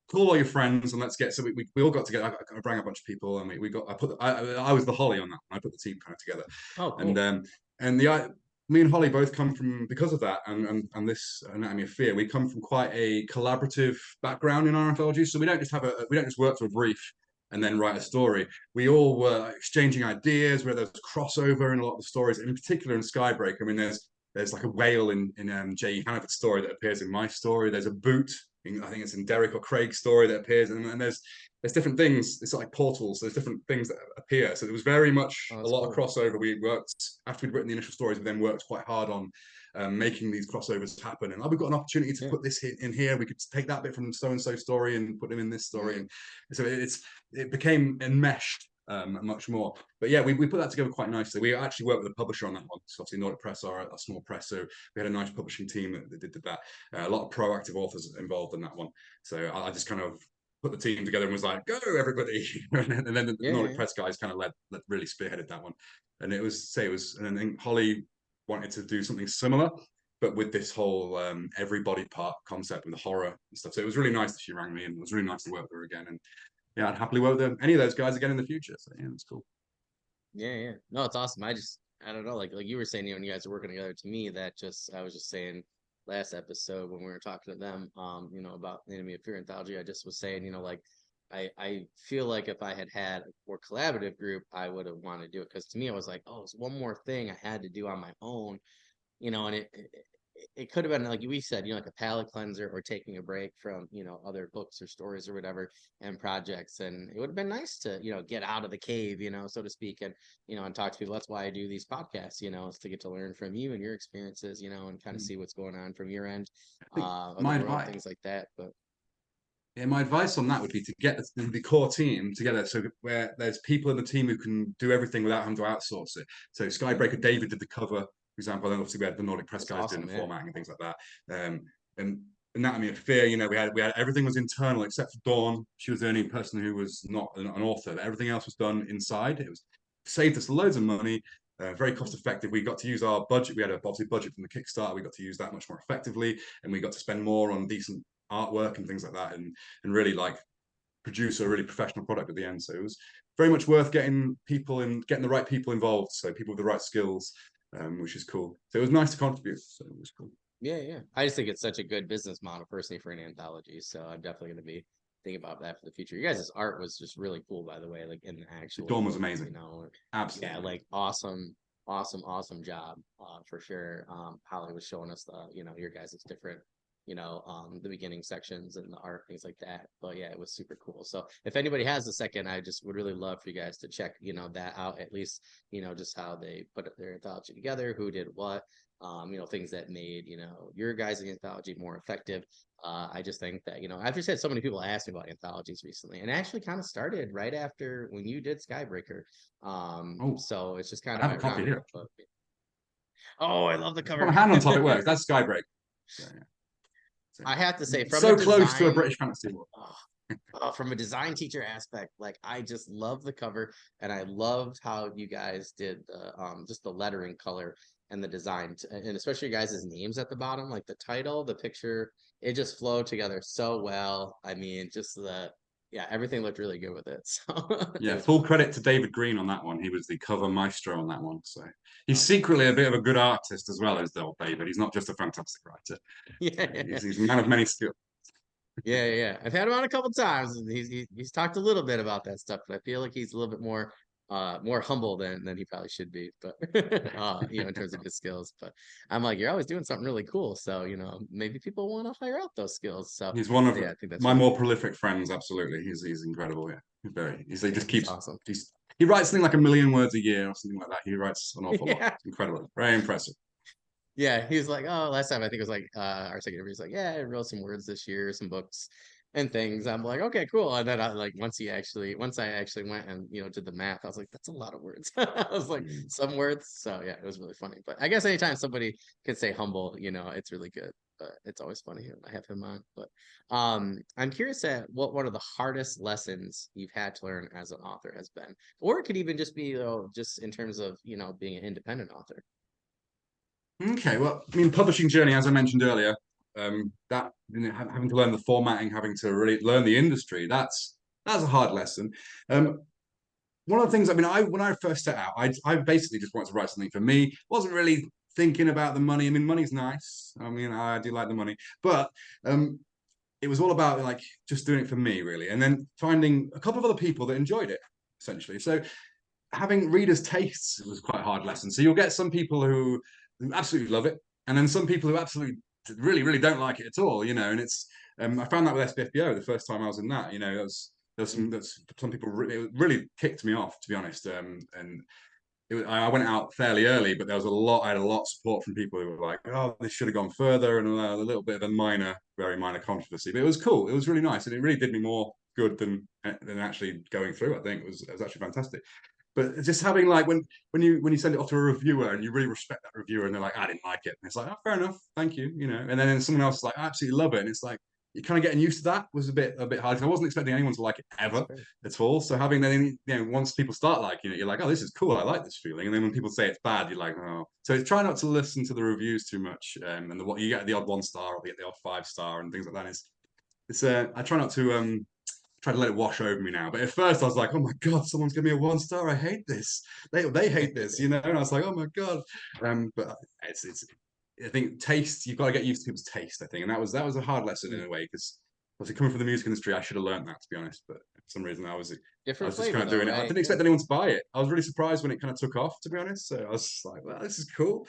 Call all your friends and let's get. So we all got together. I rang a bunch of people, and we got. I was the Holly on that. I put the team kind of together, Oh, and cool. and the me and Holly both come from, because of that and this Anatomy of Fear, we come from quite a collaborative background in our anthology. So we don't just work to a brief and then write a story. We all were exchanging ideas, where there's crossover in a lot of the stories, in particular in Skybreak. I mean, there's like a whale in J.E. Hannaford's story that appears in my story. There's a boot I think it's in Derek or Craig's story that appears, and there's different things. It's like portals. There's different things that appear. So there was very much Oh, a that's lot of cool. crossover. We worked after we'd written the initial stories. We then worked quite hard on making these crossovers happen. And we've got an opportunity to Yeah. put this in here. We could take that bit from so and so story and put them in this story, and so it became enmeshed much more. But yeah, we put that together quite nicely. We actually worked with a publisher on that one. So obviously Nordic Press are a small press, so we had a nice publishing team that did that. A lot of proactive authors involved in that one. So I just kind of put the team together and was like, go everybody. And then the Yeah, Nordic yeah. Press guys kind of really spearheaded that one. And and then I think Holly wanted to do something similar, but with this whole every body part concept with the horror and stuff. So it was really nice that she rang me, and it was really nice to work with her again. And yeah, I'd happily work with any of those guys again in the future. So yeah, it's cool. Yeah, yeah. No, it's awesome. I don't know, like you were saying, when you guys are working together, to me, I was just saying last episode when we were talking to them, about the Enemy of Fear anthology, I just was saying, like I feel like if I had had a more collaborative group, I would have wanted to do it. Because to me, I was like, oh, it's one more thing I had to do on my own, and it could have been like we said, like a palate cleanser or taking a break from, other books or stories or whatever and projects. And it would have been nice to, get out of the cave, so to speak, and talk to people. That's why I do these podcasts, is to get to learn from you and your experiences, and kind of see what's going on from your end I think of the my world, advice, things like that. But yeah, my advice on that would be to get the core team together, so where there's people in the team who can do everything without having to outsource it. So yeah, Skybreaker David did the cover, for example, and obviously we had the Nordic Press that's guys doing awesome. the Yeah. formatting and things like that. And Anatomy of Fear, we had everything was internal except for Dawn. She was the only person who was not an author. Everything else was done inside. It was saved us loads of money. Very cost effective. We got to use our budget. We had a obviously budget from the Kickstarter. We got to use that much more effectively, and we got to spend more on decent artwork and things like that, and really like produce a really professional product at the end. So it was very much worth getting the right people involved, so people with the right skills, which is cool. So it was nice to contribute. So it was cool. Yeah, yeah. I just think it's such a good business model personally for an anthology. So I'm definitely going to be thinking about that for the future. You guys' art was just really cool, by the way, like in the actual Dawn was book, amazing, Yeah, absolutely like amazing. awesome, awesome, awesome job, for sure. Holly was showing us your guys' different, the beginning sections and the art, things like that. But yeah, it was super cool. So if anybody has a second, I just would really love for you guys to check, that out, at least, just how they put their anthology together, who did what, things that made, your guys' anthology more effective. I just think that, I've just had so many people ask me about anthologies recently, and actually kind of started right after when you did Skybreaker. Oh, So it's just kind I of have a copy ironic, here. but oh, I love the It's got cover. my hand on top. It works. That's Skybreak. So, yeah. So, I have to say, from a so close to a design, British fantasy book. oh, from a design teacher aspect, like I just love the cover, and I loved how you guys did the just the lettering color and the design, and especially you guys' names at the bottom, like the title, the picture, it just flowed together so well. I mean, just yeah, everything looked really good with it. So it Yeah, was full really credit cool. to David Green on that one. He was the cover maestro on that one. So he's Oh, that's secretly a awesome. bit of a good artist as well as the old David. He's not just a fantastic writer. So Yeah. he's a man of many skills. Yeah, yeah. I've had him on a couple times, and he's talked a little bit about that stuff, but I feel like he's a little bit more humble than he probably should be, but in terms of his skills. But I'm like, you're always doing something really cool, so maybe people want to hire out those skills. So He's one of yeah, I think that's my really more cool. prolific friends. Absolutely, he's incredible. Yeah, he just That's keeps awesome. he writes something like a million words a year or something like that. He writes an awful lot. Yeah. It's incredible. Very impressive. Yeah, he was like, oh, last time I think it was like our second interview. He's like, yeah, I wrote some words this year, some books and things. I'm like, okay, cool. And then I like once I actually went and did the math, I was like, that's a lot of words. I was like, Mm. some words. So yeah, it was really funny. But I guess anytime somebody can say humble, it's really good. But it's always funny when I have him on. But I'm curious at what one of the hardest lessons you've had to learn as an author has been, or it could even just be just in terms of being an independent author. Okay, well, I mean, publishing journey, as I mentioned earlier, that having to learn the formatting, having to really learn the industry, that's a hard lesson. Um, One of the things, I mean, when I first set out, I basically just wanted to write something for me. Wasn't really thinking about the money. I mean, money's nice. I mean, I do like the money, but um, it was all about like just doing it for me, really, and then finding a couple of other people that enjoyed it, essentially. So having readers' tastes was quite a hard lesson. So you'll get some people who absolutely love it, and then some people who absolutely really, really don't like it at all. And it's I found that with SPFBO the first time I was in that. There's some people it really kicked me off, to be honest. And I went out fairly early, but there was a lot. I had a lot of support from people who were like, "Oh, this should have gone further," and a little bit of a very minor controversy. But it was cool. It was really nice, and it really did me more good than actually going through. I think it was actually fantastic. But just having like when you send it off to a reviewer and you really respect that reviewer and they're like, I didn't like it, and it's like, oh, fair enough, thank you, and then someone else is like, I absolutely love it, and it's like you're kind of getting used to that was a bit hard because I wasn't expecting anyone to like it ever at all. So having then once people start liking it, you're like, oh, this is cool, I like this feeling, and then when people say it's bad, you're like, oh. So try not to listen to the reviews too much, and what you get the odd 1 star or you get the odd 5 star and things like that. It's I try not to try to let it wash over me now. But at first I was like, oh my God, someone's giving me a 1 star. I hate this. They hate this, And I was like, oh my God. But it's I think taste, you've got to get used to people's taste, I think. And that was a hard lesson in a way, because obviously coming from the music industry, I should have learned that, to be honest. But for some reason I Different was just kind flavor of though, doing it. I right? didn't expect anyone to buy it. I was really surprised when it kind of took off, to be honest. So I was just like, well, this is cool.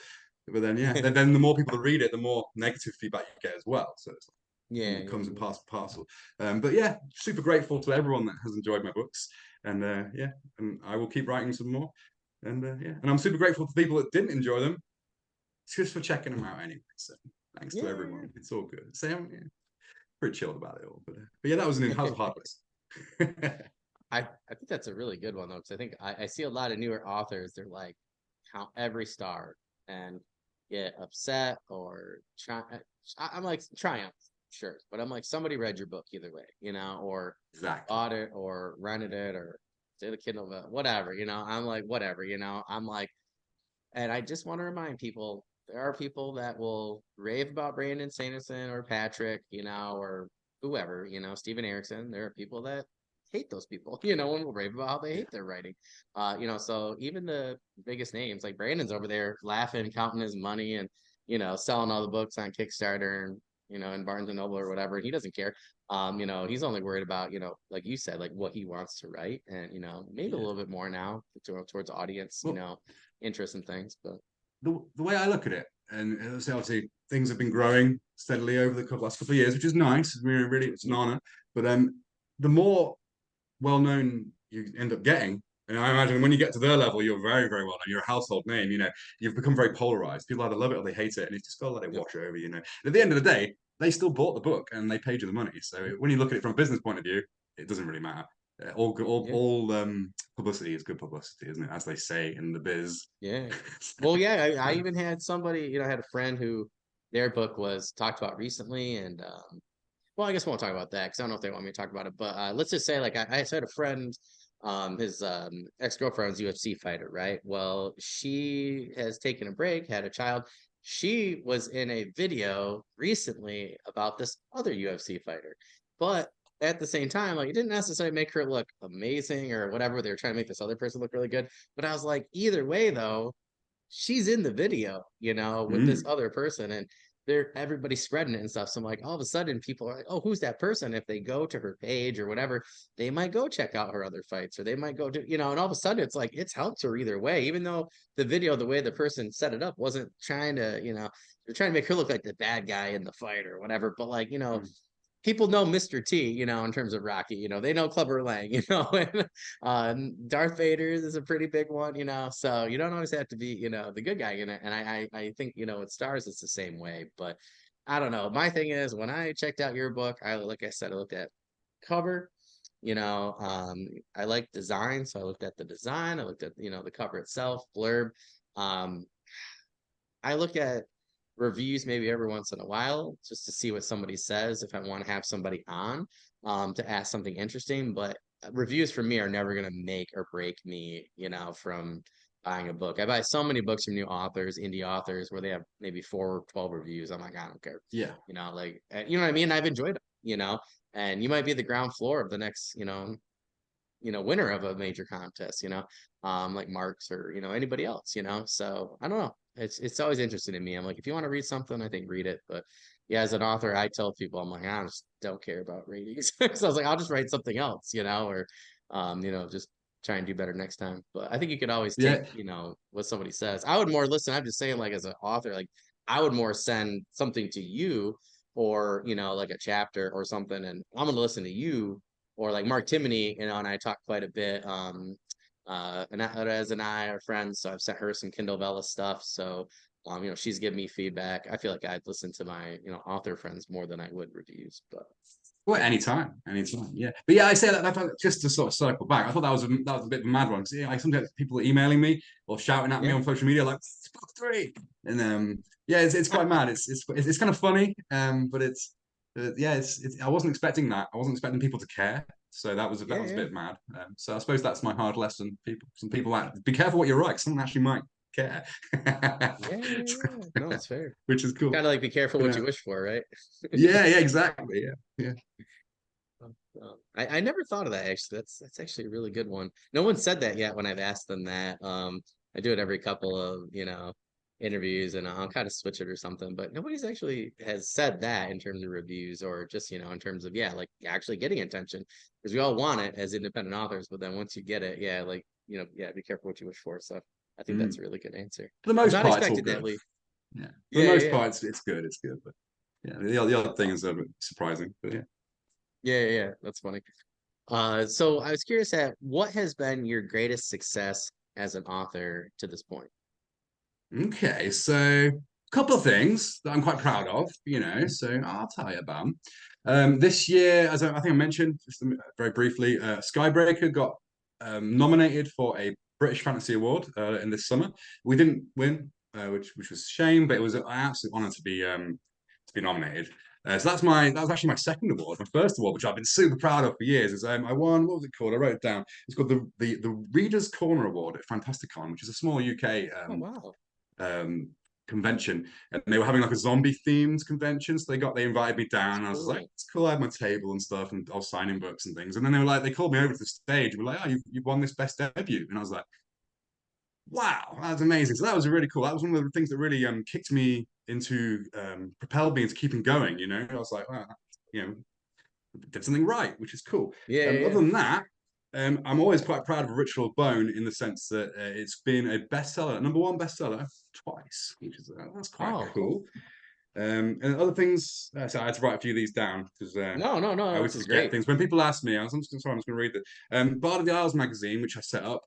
But then yeah, then the more people that read it, the more negative feedback you get as well. So it's Yeah, it yeah, comes in yeah. parcel. But yeah, super grateful to everyone that has enjoyed my books, and yeah, and I will keep writing some more. And yeah, and I'm super grateful to people that didn't enjoy them, just for checking them out anyway. So thanks to Yeah, everyone. It's all good. So I'm pretty chilled about it all. But yeah, that was a hard lesson. I think that's a really good one though, because I think I see a lot of newer authors. They're like count every star and get upset or try. I'm like triumph, sure, but I'm like somebody read your book either way, or Exactly. bought it or rented it or did a Kindle, whatever, I'm like whatever, I'm like, and I just want to remind people there are people that will rave about Brandon Sanderson or Patrick, or whoever, Steven Erickson. There are people that hate those people, and will rave about how they Yeah. hate their writing. So even the biggest names like Brandon's over there laughing, counting his money and, selling all the books on Kickstarter and, in Barnes and Noble or whatever. He doesn't care. He's only worried about, like you said, like what he wants to write and, maybe a Yeah. little bit more now towards audience, Well, interest and things, but the way I look at it, and obviously things have been growing steadily over the last couple of years, which is nice. I mean, really, it's an honor. But the more well known you end up getting, and I imagine when you get to their level, you're very, very well known. You're a household name. You've become very polarized. People either love it or they hate it, and it's just got to let it yep. wash over. And at the end of the day, they still bought the book and they paid you the money. So when you look at it from a business point of view, it doesn't really matter. Yeah. All publicity is good publicity, isn't it? As they say in the biz. Yeah. Well, yeah, I even had somebody, I had a friend who their book was talked about recently. And, well, I guess we won't talk about that because I don't know if they want me to talk about it. But let's just say, like, I had a friend, his ex-girlfriend's UFC fighter, right? Well, she has taken a break, had a child. She was in a video recently about this other UFC fighter. But at the same time, like, it didn't necessarily make her look amazing or whatever. They were trying to make this other person look really good. But I was like, either way, though, she's in the video, with this Mm, other person, and everybody's spreading it and stuff. So I'm like, all of a sudden, people are like, oh, who's that person? If they go to her page or whatever, they might go check out her other fights, or they might go to, and all of a sudden, it's like it's helped her either way, even though the video, the way the person set it up, wasn't trying to, they're trying to make her look like the bad guy in the fight or whatever. But like, mm. people know Mr. T, in terms of Rocky, they know Clubber Lang, and Darth Vader is a pretty big one, so you don't always have to be, the good guy in it. And I think, with stars, it's the same way. But I don't know. My thing is when I checked out your book, like I said, I looked at cover, I like design. So I looked at the design, I looked at, the cover itself, blurb. Um, I look at reviews maybe every once in a while just to see what somebody says if I want to have somebody on to ask something interesting. But reviews for me are never going to make or break me, from buying a book. I buy so many books from new authors, indie authors, where they have maybe 4 or 12 reviews. I'm like, I don't care. Yeah. Like, you know what I mean? I've enjoyed it, and you might be the ground floor of the next, winner of a major contest, like Marks or, anybody else, so I don't know. it's always interesting to me. I'm like, if you want to read something, I think read it. But yeah, as an author, I tell people, I'm like, I just don't care about ratings. So I was like, I'll just write something else, or just try and do better next time. But I think you could always take, Yeah, what somebody says. I would more listen. I'm just saying, like, as an author, like I would more send something to you, or like a chapter or something, and I'm gonna listen to you, or like Mark Timoney, and I talk quite a bit. And as and I are friends, so I've sent her some Kindle Vella stuff. So, she's given me feedback. I feel like I'd listen to my, author friends more than I would reviews. But well, anytime, yeah. But yeah, I say that just to sort of circle back. I thought that was a bit of a mad one. 'Cause, yeah, like sometimes people are emailing me or shouting at me yeah, on social media like "It's book three," and yeah, it's quite mad. It's kind of funny, but yeah, I wasn't expecting that. I wasn't expecting people to care. So that yeah, was a yeah, bit mad. So I suppose that's my hard lesson. Some people be careful what you write. Someone actually might care, yeah, yeah, yeah. No, it's fair. which is cool. Kind of like be careful But, what you wish for, right? yeah, exactly. Yeah, yeah. I never thought of that actually. That's actually a really good one. No one said that yet when I've asked them that. I do it every couple of interviews, and I'll kind of switch it or something. But nobody's actually has said that in terms of reviews, or just in terms of like actually getting attention, because we all want it as independent authors. But then once you get it, yeah, like yeah, be careful what you wish for. So I think that's Mm. a really good answer. For the I was most not part, it's all expecting that, good. Lee. Yeah, for the Yeah, yeah, most yeah. part, it's good. It's good, but yeah, the other things are a bit surprising. But yeah. Yeah, yeah, yeah. That's funny. So I was curious at what has been your greatest success as an author to this point? Okay, so a couple of things that I'm quite proud of, so I'll tell you about 'em. This year, as I think I mentioned just very briefly, Skybreaker got nominated for a British Fantasy Award in this summer. We didn't win, which was a shame, but it was an absolute honor to be nominated. So that was actually my second award. My first award, which I've been super proud of for years, is I won. What was it called? I wrote it down. It's called the Readers Corner Award at Fantasticon, which is a small UK Oh wow. um, convention, and they were having like a zombie themed convention. So they invited me down, That's and I was like, cool. it's cool. I had my table and stuff, and I was signing books and things. And then they called me over to the stage. And were like, oh, you've won this best debut, and I was like, wow, that's amazing. So that was really cool. That was one of the things that really kicked me into propelled me into keeping going. I was like, wow, you know, did something right, which is cool. Yeah, yeah, Other yeah. than that, I'm always quite proud of Ritual Bone in the sense that it's been a bestseller, number one bestseller twice, which is that's quite Oh, cool. cool. And other things, so I had to write a few of these down because No, no, I no, always this is forget great. things. When people ask me, sorry, I'm just going to read it. Bard of the Isles magazine, which I set up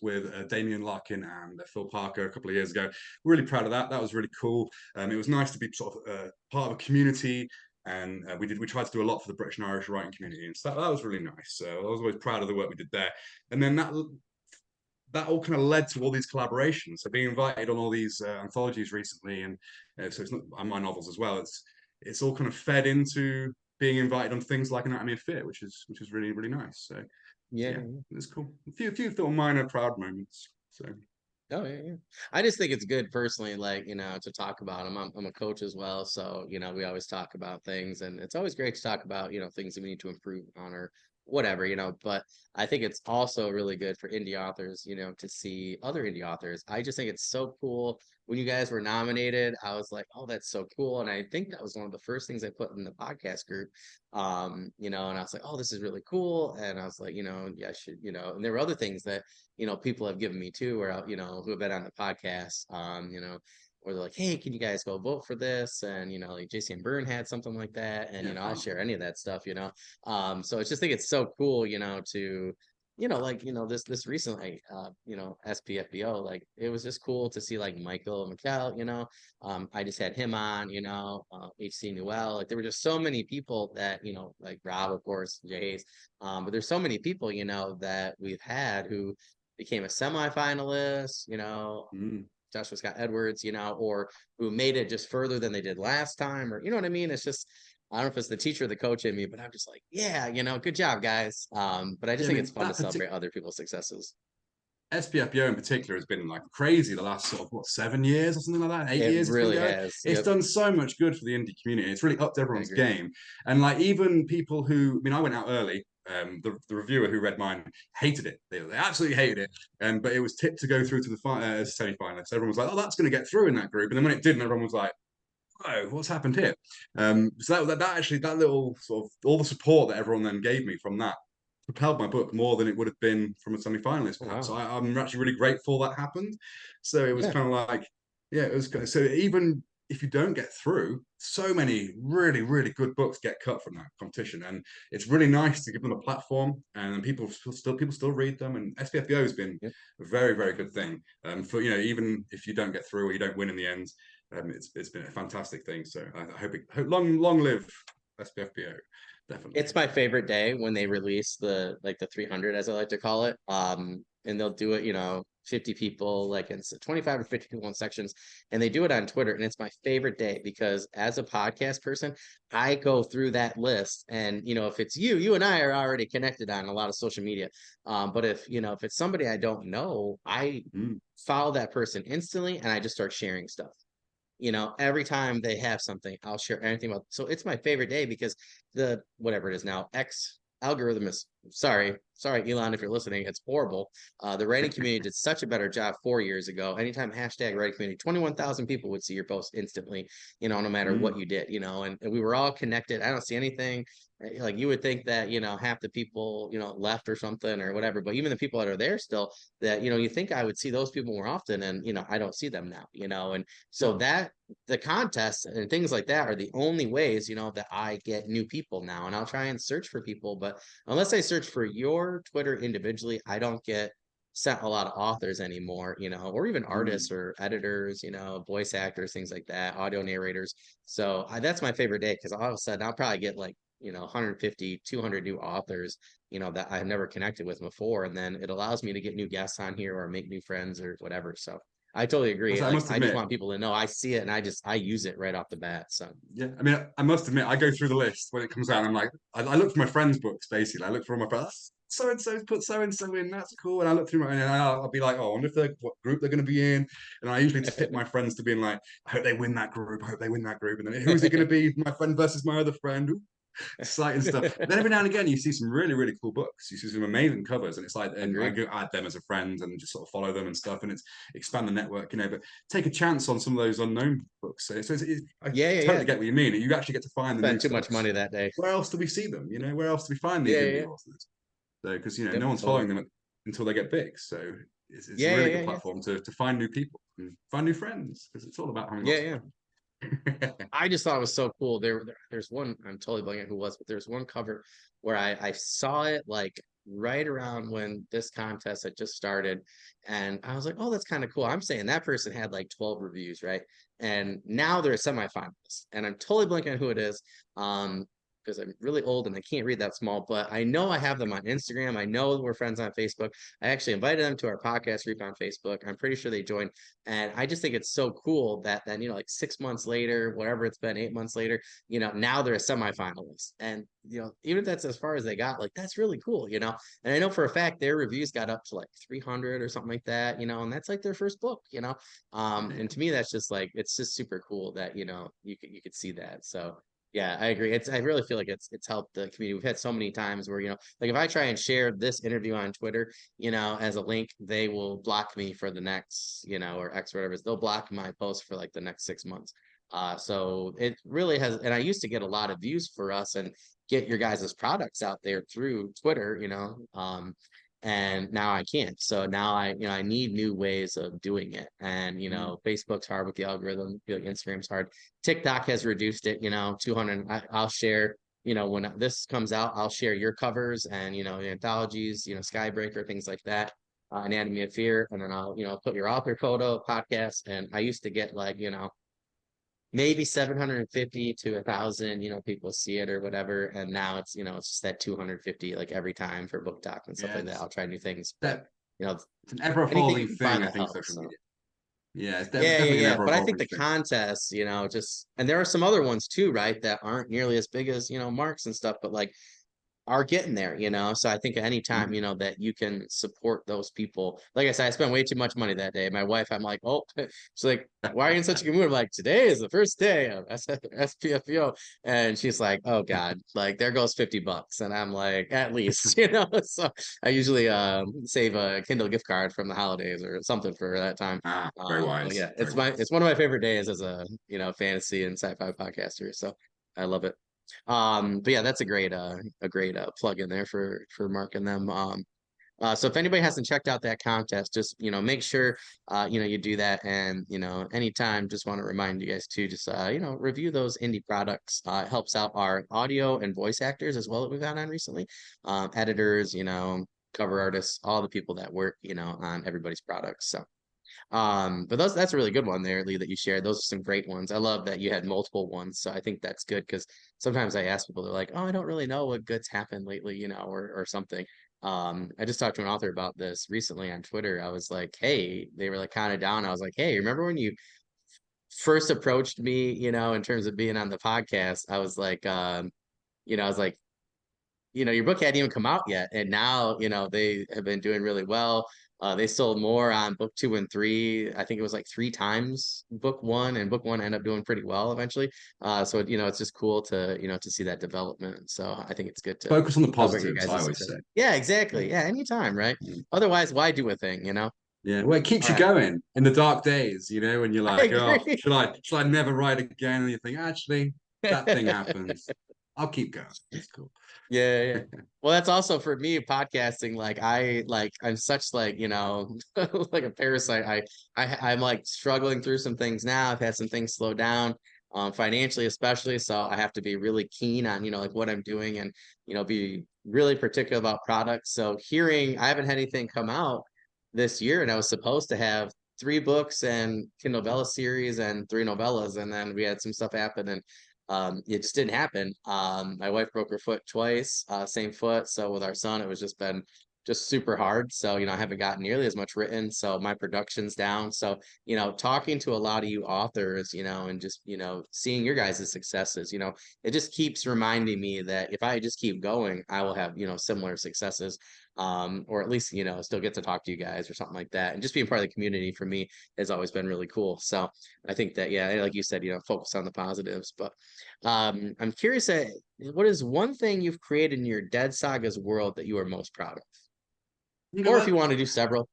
with Damien Larkin and Phil Parker a couple of years ago. Really proud of that. That was really cool. It was nice to be sort of part of a community, and we tried to do a lot for the British and Irish writing community, and so that was really nice. So I was always proud of the work we did there. And then that all kind of led to all these collaborations. So being invited on all these anthologies recently, and so it's not on my novels as well. It's all kind of fed into being invited on things like Anatomy of Fear, which is really really nice. So Yeah, yeah, yeah, yeah. it's cool. A few little minor proud moments. So Oh yeah, yeah. I just think it's good personally, like, to talk about them. I'm a coach as well, so we always talk about things, and it's always great to talk about, things that we need to improve on, or whatever, but I think it's also really good for indie authors, to see other indie authors. I just think it's so cool. When you guys were nominated, I was like, oh, that's so cool. And I think that was one of the first things I put in the podcast group. And I was like, oh, this is really cool. And I was like, yeah, I should, and there were other things that people have given me too, or who have been on the podcast, or they're like, hey, can you guys go vote for this? And like JC and Byrne had something like that, and yeah, I'll thank share you. any of that stuff. So I just think it's so cool, to like this recently, SPFBO, like it was just cool to see like Michael McKell, I just had him on, HC Newell, like there were just so many people that like Rob, of course, Jay's, but there's so many people that we've had who became a semifinalist, Mm. Joshua Scott Edwards, or who made it just further than they did last time, or you know what I mean? It's just, I don't know if it's the teacher or the coach in me, but I'm just like, yeah, good job, guys. But I just Yeah, I think it's mean fun to celebrate other people's successes. SPFBO in particular has been like crazy the last sort of 7 years or something like that, 8 It years it's been really going. has. It's Yep, done so much good for the indie community. It's really upped I everyone's agree. game. And like even people who, I mean, I went out early. the reviewer who read mine hated it. They absolutely hated it. But it was tipped to go through to the semi-finalists. Everyone was like, "Oh, that's going to get through in that group." And then when it didn't, everyone was like, "Oh, what's happened here?" So that actually, that little sort of all the support that everyone then gave me from that propelled my book more than it would have been from a semi-finalist, Oh, perhaps. So wow. I'm actually really grateful that happened. So it was Yeah. kind of like, yeah, it was good. So even if you don't get through, so many really, really good books get cut from that competition, and it's really nice to give them a platform, and people still read them. And SPFBO has been Yep. a very, very good thing. For even if you don't get through or you don't win in the end, it's been a fantastic thing. So I hope long live SPFBO, definitely. It's my favorite day when they release the 300, as I like to call it. And they'll do it, 50 people, like in 25 or 50 people in sections, and they do it on Twitter. And it's my favorite day because as a podcast person, I go through that list, and if it's you and I are already connected on a lot of social media. But if it's somebody I don't know, I Mm. follow that person instantly, and I just start sharing stuff. Every time they have something, I'll share anything about. So it's my favorite day because the whatever it is now, X algorithm is sorry, Elon, if you're listening, it's horrible. The writing community did such a better job 4 years ago. Anytime hashtag writing community, 21,000 people would see your post instantly, no matter what Mm. you did, and we were all connected. I don't see anything like you would think that, half the people, left or something or whatever, but even the people that are there still that, you think I would see those people more often, and, I don't see them now, and so Well, that the contests and things like that are the only ways, that I get new people now. And I'll try and search for people, but unless I search for your Twitter individually, I don't get sent a lot of authors anymore, or even artists mm. or editors, voice actors, things like that, audio narrators. So that's my favorite day because all of a sudden I'll probably get like, 150, 200 new authors, that I've never connected with before. And then it allows me to get new guests on here or make new friends or whatever. So I totally agree. I Like must I just admit, want people to know I see it and I use it right off the bat. So yeah, I mean, I must admit, I go through the list when it comes out. And I'm like, I look for my friends' books basically. I look for all my friends. So and so's put so and so in. That's cool. And I look through my, and I'll be like, oh, I wonder if they're what group they're going to be in. And I usually tip my friends to being like, I hope they win that group. I hope they win that group. And then who's it going to be? My friend versus my other friend. Ooh, exciting stuff. But then every now and again, you see some really, really cool books. You see some amazing covers, and it's like, and I agreed. go add them as a friend and just sort of follow them and stuff, and it's expand the network, But take a chance on some of those unknown books. I Yeah, yeah, totally yeah. get what you mean. You actually get to find the new Spent too stuff. much money that day. Where else do we see them? Where else do we find these Yeah, yeah, indie yeah. authors? So, because Yep, no one's totally. following them until they get big. So it's a Yeah, yeah, really yeah, good yeah. platform to find new people and find new friends because it's all about having Yeah, lots of yeah. friends. I just thought it was so cool. There's one, I'm totally blanking who it was, but there's one cover where I saw it like right around when this contest had just started. And I was like, oh, that's kind of cool. I'm saying that person had like 12 reviews, right? And now they're a semifinalist. And I'm totally blanking on who it is. Because I'm really old and I can't read that small, but I know I have them on Instagram. I know we're friends on Facebook. I actually invited them to our podcast group on Facebook. I'm pretty sure they joined. And I just think it's so cool that then, like 6 months later, whatever it's been, 8 months later, now they're a semifinalist. And, even if that's as far as they got, like, that's really cool. And I know for a fact their reviews got up to like 300 or something like that, and that's like their first book. And to me, that's just like, it's just super cool that, you could see that. So, yeah, I agree. I really feel like it's helped the community. We've had so many times where, like if I try and share this interview on Twitter, as a link, they will block me for the next, or X whatever. They'll block my post for like the next 6 months. So it really has, and I used to get a lot of views for us and get your guys' products out there through Twitter, and now I can't. So now I need new ways of doing it. And, Mm. Facebook's hard with the algorithm, Instagram's hard. TikTok has reduced it, 200. I'll share, when this comes out, I'll share your covers and, the anthologies, Skybreaker, things like that. Anatomy of Fear, and then I'll, put your author photo, podcast. And I used to get like, maybe 750 to 1,000, people see it or whatever. And now it's just that 250 like every time for book talk and stuff Yeah, like that. I'll try new things, but that you know, it's an anything ever-evolving you can find thing, I that think, helps. social So media. Yeah, it's yeah, yeah, definitely an yeah. But I think ever-evolving the thing. contests, just and there are some other ones too, right? That aren't nearly as big as, Marks and stuff, but like are getting there, you know. So I think anytime, Mm. you know, that you can support those people. Like I said, I spent way too much money that day. My wife, I'm like, oh, she's like, why are you in such a good mood? I'm like, today is the first day of SPFO. And she's like, oh God, like there goes $50. And I'm like, at least, you know. So I usually save a Kindle gift card from the holidays or something for that time. Ah, very But wise, yeah, very it's wise. one of my favorite days as a, you know, fantasy and sci-fi podcaster. So I love it. But yeah, that's a great plug in there for Mark and them. So if anybody hasn't checked out that contest, just you know, make sure you know, you do that. And you know, anytime, just want to remind you guys to just you know, review those indie products. It helps out our audio and voice actors as well that we've got on recently. Editors, you know, cover artists, all the people that work, you know, on everybody's products. So but that's a really good one there, Lee, that you shared. Those are some great ones. I love that you had multiple ones. So I think that's good because sometimes I ask people, they're like, oh, I don't really know what goods happened lately, you know, or something. I just talked to an author about this recently on Twitter. I was like, hey, they were like kind of down. I was like, hey, remember when you first approached me, you know, in terms of being on the podcast? I was like, you know, I was like, you know, your book hadn't even come out yet, and now you know they have been doing really well. They sold more on book 2 and 3. I think it was like 3 times book one, and book one ended up doing pretty well eventually. So you know, it's just cool to you know to see that development. So I think it's good to Focus on the celebrate your positives, I guys' always success. say. Yeah, Yeah. exactly. Yeah, anytime, right? Yeah. Otherwise, why do a thing? You know. Yeah, well, it keeps All you right, going in the dark days, you know, when you're I like, oh, agree. should I never write again? And you think, actually, that thing happens. I'll keep going. It's cool. Yeah, yeah. Well, that's also for me podcasting. I'm such like, you know, like a parasite. I'm like struggling through some things now. I've had some things slow down, financially especially. So I have to be really keen on, you know, like what I'm doing and, you know, be really particular about products. So I haven't had anything come out this year, and I was supposed to have 3 books and Kindle novella series and 3 novellas, and then we had some stuff happen and it just didn't happen. My wife broke her foot twice, same foot. So with our son, it was just been just super hard. So, you know, I haven't gotten nearly as much written. So my production's down. So, you know, talking to a lot of you authors, you know, and just, you know, seeing your guys' successes, you know, it just keeps reminding me that if I just keep going, I will have, you know, similar successes. Or at least, you know, still get to talk to you guys or something like that. And just being part of the community for me has always been really cool. So I think that, yeah, like you said, you know, focus on the positives. But I'm curious, what is one thing you've created in your Dead Saga's world that you are most proud of? You know Or if you what? want to do several.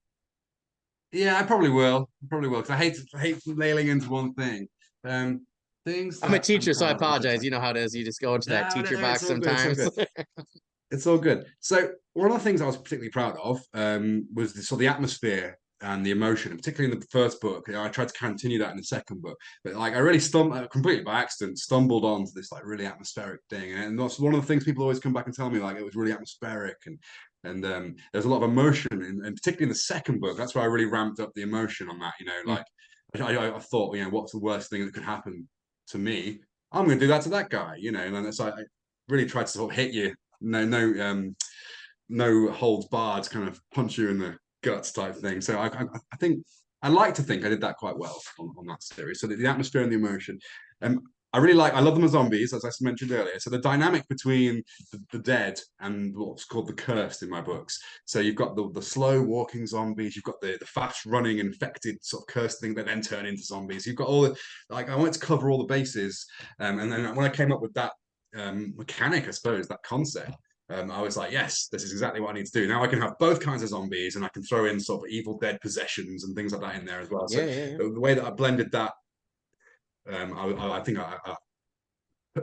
Yeah, I probably will. I probably will, because I hate nailing into one thing. Um, things I'm a that I'm teacher, so I proud of. apologize. You know how it is. You just go into that No, no, teacher no, it's box all good. It's all sometimes. good. It's all good. So one of the things I was particularly proud of was the atmosphere and the emotion, and particularly in the first book. You know, I tried to continue that in the second book, but like I really stumbled completely by accident, stumbled onto this like really atmospheric thing, and that's one of the things people always come back and tell me, like it was really atmospheric and there's a lot of emotion, and particularly in the second book, that's where I really ramped up the emotion on that. You know, Mm. like I thought, you know, what's the worst thing that could happen to me? I'm going to do that to that guy, you know, and then so I really tried to sort of hit you, no holds barred, kind of punch you in the guts type thing. So I think I like to think I did that quite well on that series. So the atmosphere and the emotion. Um, I love them as zombies, as I mentioned earlier. So the dynamic between the dead and what's called the cursed in my books. So you've got the slow walking zombies, you've got the fast running infected sort of cursed thing that then turn into zombies. You've got all the like I wanted to cover all the bases. And then when I came up with that mechanic, I suppose, that concept, I was like, yes, this is exactly what I need to do. Now I can have both kinds of zombies, and I can throw in sort of Evil Dead possessions and things like that in there as well. So Yeah, yeah, yeah. the way that I blended that, I think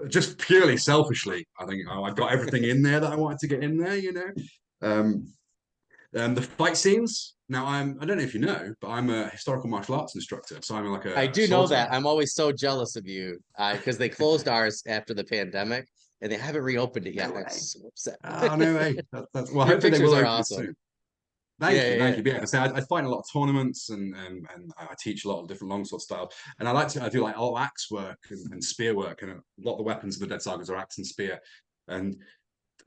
just purely selfishly, I think I got everything in there that I wanted to get in there. You know, um, the fight scenes. Now I don't know if you know, but I'm a historical martial arts instructor, so I'm like I a do know swordsman. that. I'm always so jealous of you because they closed ours after the pandemic and they haven't reopened it yet. No And I'm way. so upset. Oh no way. Well, Your hopefully they pictures will are open awesome. soon. Yeah, Thank yeah, you. But yeah, so I fight in a lot of tournaments and I teach a lot of different longsword styles. And I do like all axe work and spear work, and a lot of the weapons of the Dead Sagas are axe and spear. And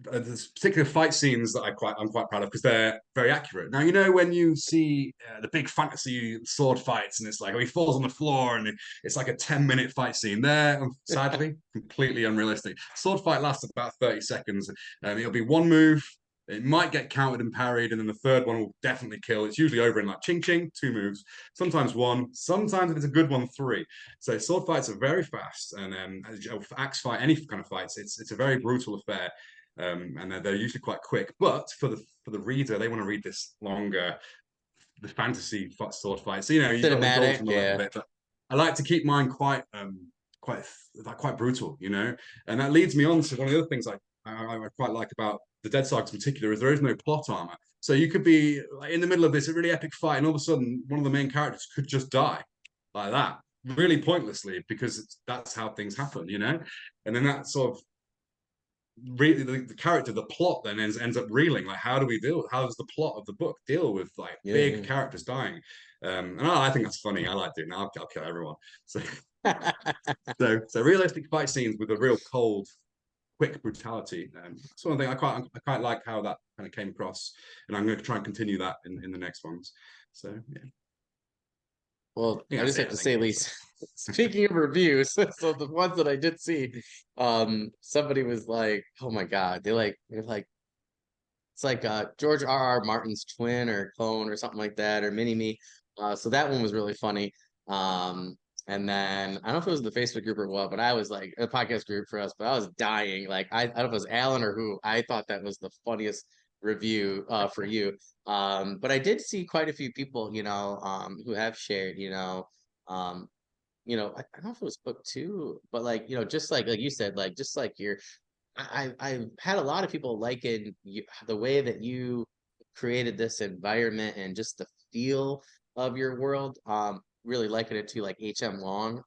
there's particular fight scenes that I'm quite proud of because they're very accurate. Now, you know, when you see the big fantasy sword fights and it's like, oh, he falls on the floor and it's like a 10-minute fight scene there, sadly, completely unrealistic. Sword fight lasts about 30 seconds and it'll be one move. It might get countered and parried, and then the third one will definitely kill. It's usually over in like ching ching, 2 moves, sometimes one, sometimes if it's a good one, 3. So sword fights are very fast, and axe fight, any kind of fights, it's a very brutal affair. And they're usually quite quick. But for the reader, they want to read this longer, the fantasy sword fight. So you got to indulge Cinematic, them a little yeah. bit. But I like to keep mine quite brutal, And that leads me on to one of the other things I quite like about the Dead Sagas in particular is there is no plot armor. So you could be like, in the middle of this really epic fight, and all of a sudden one of the main characters could just die like that, really pointlessly, because that's how things happen, And then that sort of really the character, the plot then ends up reeling. Like, how does the plot of the book deal with like big characters dying? And I think that's funny. I like doing that. I'll kill everyone. So, so realistic fight scenes with a real cold, quick brutality. That's one thing I quite like how that kind of came across, and I'm going to try and continue that in the next ones. So yeah. Well, I just have to say, So. Lisa, speaking of reviews, so the ones that I did see, somebody was like, "Oh my God," they're like, it's like George R. R. Martin's twin or clone or something like that, or mini me. So that one was really funny. And then I don't know if it was the Facebook group or what, but I was like a podcast group for us, but I was dying. Like I don't know if it was Alan or who. I thought that was the funniest review for you. But I did see quite a few people, who have shared, um, I don't know if it was book 2, but like, just like you said, like just like your I've had a lot of people liken the way that you created this environment and just the feel of your world. Really liken it to like H.M. Long.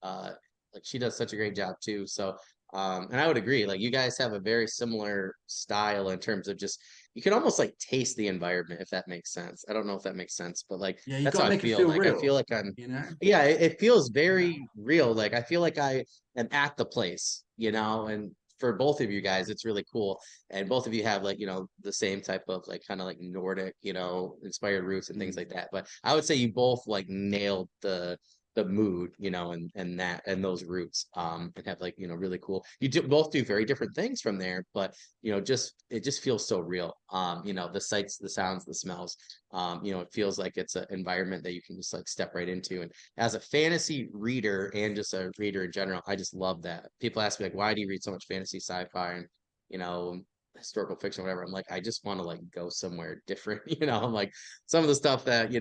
Uh, like she does such a great job too. So, and I would agree. Like you guys have a very similar style in terms of just you can almost like taste the environment if that makes sense. I don't know if that makes sense, but like Yeah, you that's got how to I make it feel. feel Like I feel real, like I'm you know. yeah, it feels Yeah. very real. Like I feel like I am at the place, and for both of you guys, it's really cool. And both of you have like, the same type of like kind of like Nordic, inspired roots and things Mm. like that. But I would say you both like nailed the mood, and that and those roots, and have like, really cool. You both do very different things from there, but it just feels so real. The sights, the sounds, the smells. It feels like it's an environment that you can just like step right into. And as a fantasy reader and just a reader in general, I just love that. People ask me like, why do you read so much fantasy, sci-fi, and you know, historical fiction, whatever? I'm like, I just want to like go somewhere different. I'm like some of the stuff that you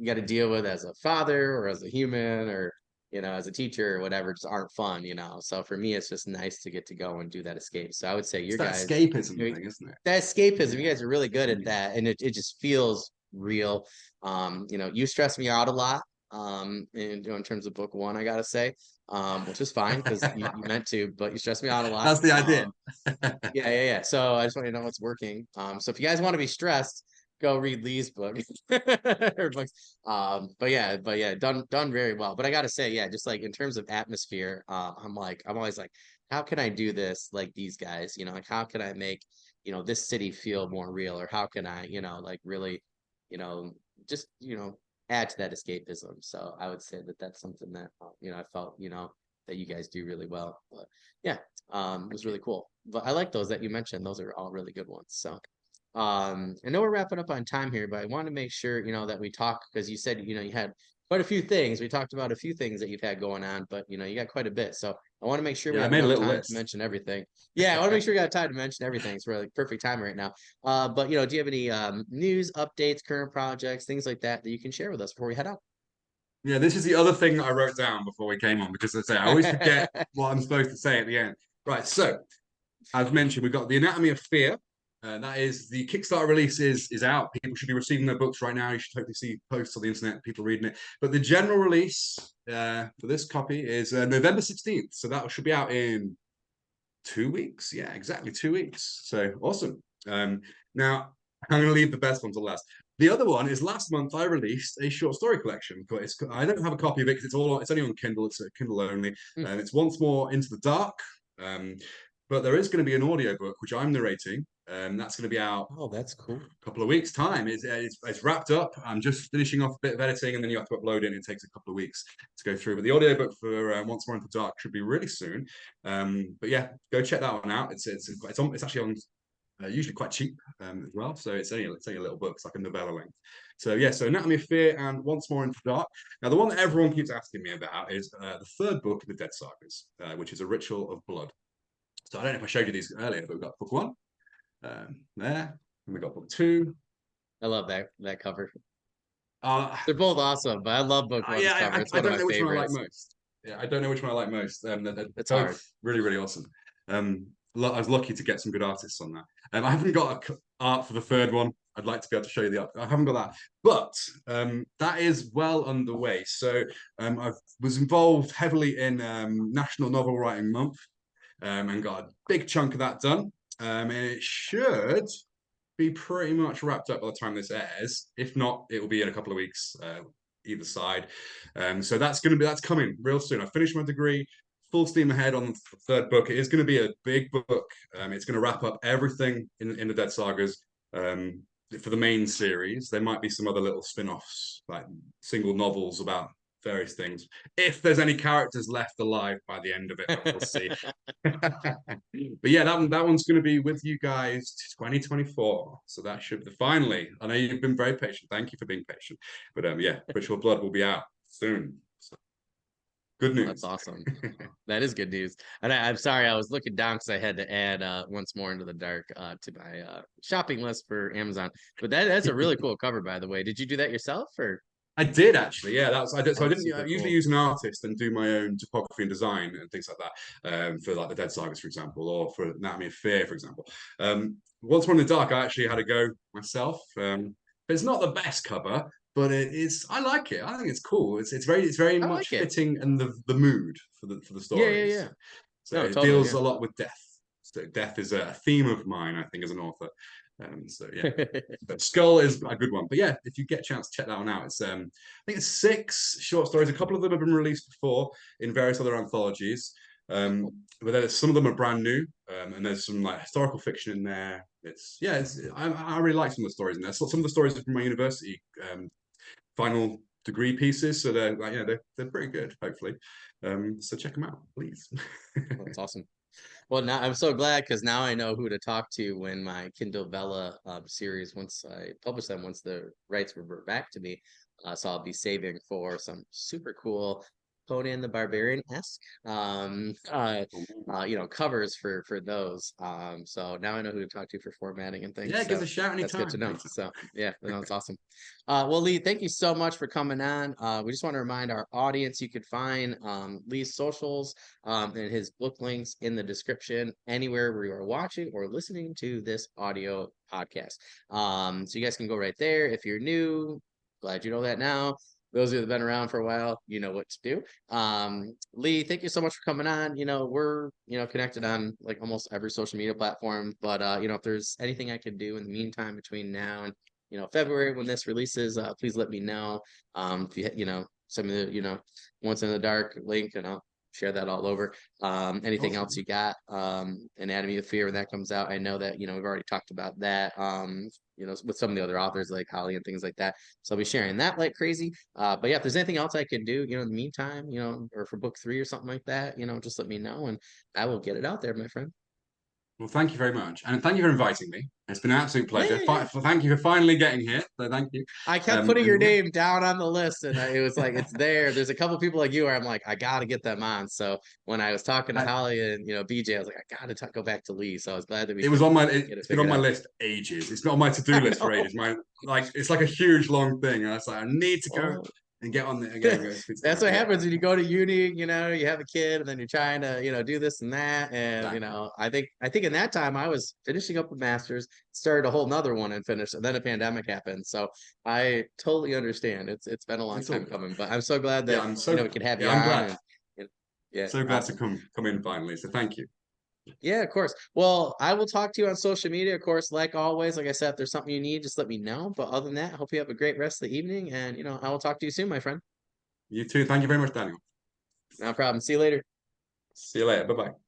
got to deal with as a father or as a human or as a teacher or whatever just aren't fun. So for me, it's just nice to get to go and do that escape. So I would say It's your that guys, escapism thing, isn't it? that escapism, you Yeah. guys are really good at Yeah. that, and it just feels real. You stress me out a lot, in terms of book 1, I gotta say, which is fine because you meant to, but you stress me out a lot. That's the idea. Yeah. So I just want you to know what's working. So if you guys want to be stressed, go read Lee's book or books. But yeah, done very well. But I gotta say, yeah, just like in terms of atmosphere, I'm always like, how can I do this like these guys? Like how can I make this city feel more real, or how can I like really, you know, just add to that escapism. So I would say that that's something that I felt that you guys do really well. But yeah, it was really cool. But I like those that you mentioned. Those are all really good ones. So I know we're wrapping up on time here, but I want to make sure that we talk because you said you had quite a few things. We talked about a few things that you've had going on, but you got quite a bit. So I want to make sure we Yeah, I have made a enough little time to list. mention everything. Yeah, I want to make sure we got time to mention everything. It's really perfect time right now. But do you have any news, updates, current projects, things like that that you can share with us before we head out? Yeah, this is the other thing that I wrote down before we came on because I always forget what I'm supposed to say at the end. Right, so as mentioned, we've got The Anatomy of Fear. That is the Kickstarter release is out. People should be receiving their books right now. You should hopefully see posts on the internet, people reading it. But the general release for this copy is November 16th. So that should be out in 2 weeks. Yeah, exactly 2 weeks. So awesome. Now, I'm going to leave the best one to last. The other one is last month I released a short story collection. I don't have a copy of it because it's only on Kindle. It's Kindle only, and it's Once More Into the Dark. Um, but there is going to be an audiobook which I'm narrating. That's going to be out Oh, that's cool. a couple of weeks' time. It's wrapped up. I'm just finishing off a bit of editing, and then you have to upload it. And it takes a couple of weeks to go through. But the audiobook for Once More into the Dark should be really soon. But yeah, go check that one out. It's actually on usually quite cheap as well. So it's only a little book. It's like a novella length. So yeah, so Anatomy of Fear and Once More into the Dark. Now the one that everyone keeps asking me about is the third book of the Dead Sagas, which is A Ritual of Blood. So I don't know if I showed you these earlier, but we've got book one there, and we got book two. I love that cover. Uh, They're both awesome, but I love book one's yeah, cover. It's I one of don't my know which one I like favorites. most. Yeah, I don't know which one I like most. They're It's both hard. really, really awesome. I was lucky to get some good artists on that. I haven't got art for the third one. I'd like to be able to show you the art. I haven't got that, but that is well underway. So I was involved heavily in National Novel Writing Month, and got a big chunk of that done. And it should be pretty much wrapped up by the time this airs. If not, it will be in a couple of weeks, either side. So that's coming real soon. I finished my degree, full steam ahead on the third book. It is going to be a big book. It's going to wrap up everything in the Dead Sagas. For the main series, there might be some other little spin-offs, like single novels about various things. If there's any characters left alive by the end of it, we'll see. But yeah, that one's going to be with you guys 2024. So that should be finally. I know you've been very patient. Thank you for being patient. But yeah, Ritual Blood will be out soon. So, good news. That's awesome. That is good news. And I'm sorry, I was looking down because I had to add Once More into the Dark to my shopping list for Amazon. But that's a really cool cover, by the way. Did you do that yourself or? I did actually, yeah. That's I did. So I That's didn't super usually cool. use an artist and do my own topography and design and things like that for like the Dead Sagas, for example, or for Anatomy of Fear, for example. Once More in the Dark, I actually had to go myself. But it's not the best cover, but it is. I like it. I think it's cool. It's very I much like it. fitting and the mood for the Yeah, yeah, stories. yeah. So No, it totally, deals yeah. a lot with death. So death is a theme of mine, I think, as an author. So yeah, but Skull is a good one. But yeah, if you get a chance, check that one out. It's I think it's 6 short stories. A couple of them have been released before in various other anthologies. But there's some of them are brand new, and there's some like historical fiction in there. I really like some of the stories in there. So some of the stories are from my university final degree pieces, so they're like they're pretty good. Hopefully, so check them out, please. That's awesome. Well, now I'm so glad because now I know who to talk to when my Kindle Vella series, once I publish them, once the rights revert back to me. So I'll be saving for some super cool Conan the Barbarian-esque covers for those. So now I know who to talk to for formatting and things. Yeah, give us So a shout that's good to anytime. know. So yeah, that's awesome. Well, Lee, thank you so much for coming on. We just want to remind our audience you could find Lee's socials and his book links in the description anywhere where you are watching or listening to this audio podcast. So you guys can go right there. If you're new, glad you know that now. Those of you that have been around for a while, you know what to do. Lee, thank you so much for coming on. We're connected on like almost every social media platform, but if there's anything I could do in the meantime between now and February when this releases, please let me know. If you send me the Once in the Dark link, and I'll share that all over. Anything else Awesome. you got? Anatomy of Fear when that comes out. I know that we've already talked about that. With some of the other authors like Holly and things like that. So I'll be sharing that like crazy. But yeah, if there's anything else I can do, in the meantime, or for book 3 or something like that, just let me know and I will get it out there, my friend. Well, thank you very much, and thank you for inviting me. It's been an absolute Yeah, pleasure. yeah, yeah. Thank you for finally getting here. So thank you. I kept putting your And yeah, name down on the list, and it was like it's there. There's a couple people like you where I'm like, I gotta get them on. So when I was talking to I, Holly and BJ, I was like, I gotta go back to Lee. So I was glad that we it was could on my. get it It's been on figured my out. list ages. It's not on my to-do I list for know. ages. It's like a huge long thing. And I was like, I need to go Oh, and get on there again. Go speak to that's them. what Yeah, happens when you go to uni. You have a kid, and then you're trying to, do this and that. And exactly. I think in that time I was finishing up a master's, started a whole nother one and finished, and then a pandemic happened. So I totally understand. It's been a long It's all time good. coming, but I'm so glad Yeah, that we could have you I'm on, glad. and yeah, So glad to awesome. come in finally. So thank you. Yeah, of course. Well, I will talk to you on social media, of course, like always. Like I said, if there's something you need, just let me know. But other than that, I hope you have a great rest of the evening, and I will talk to you soon, my friend. You too. Thank you very much, Daniel. No problem. See you later. See you later. Bye bye.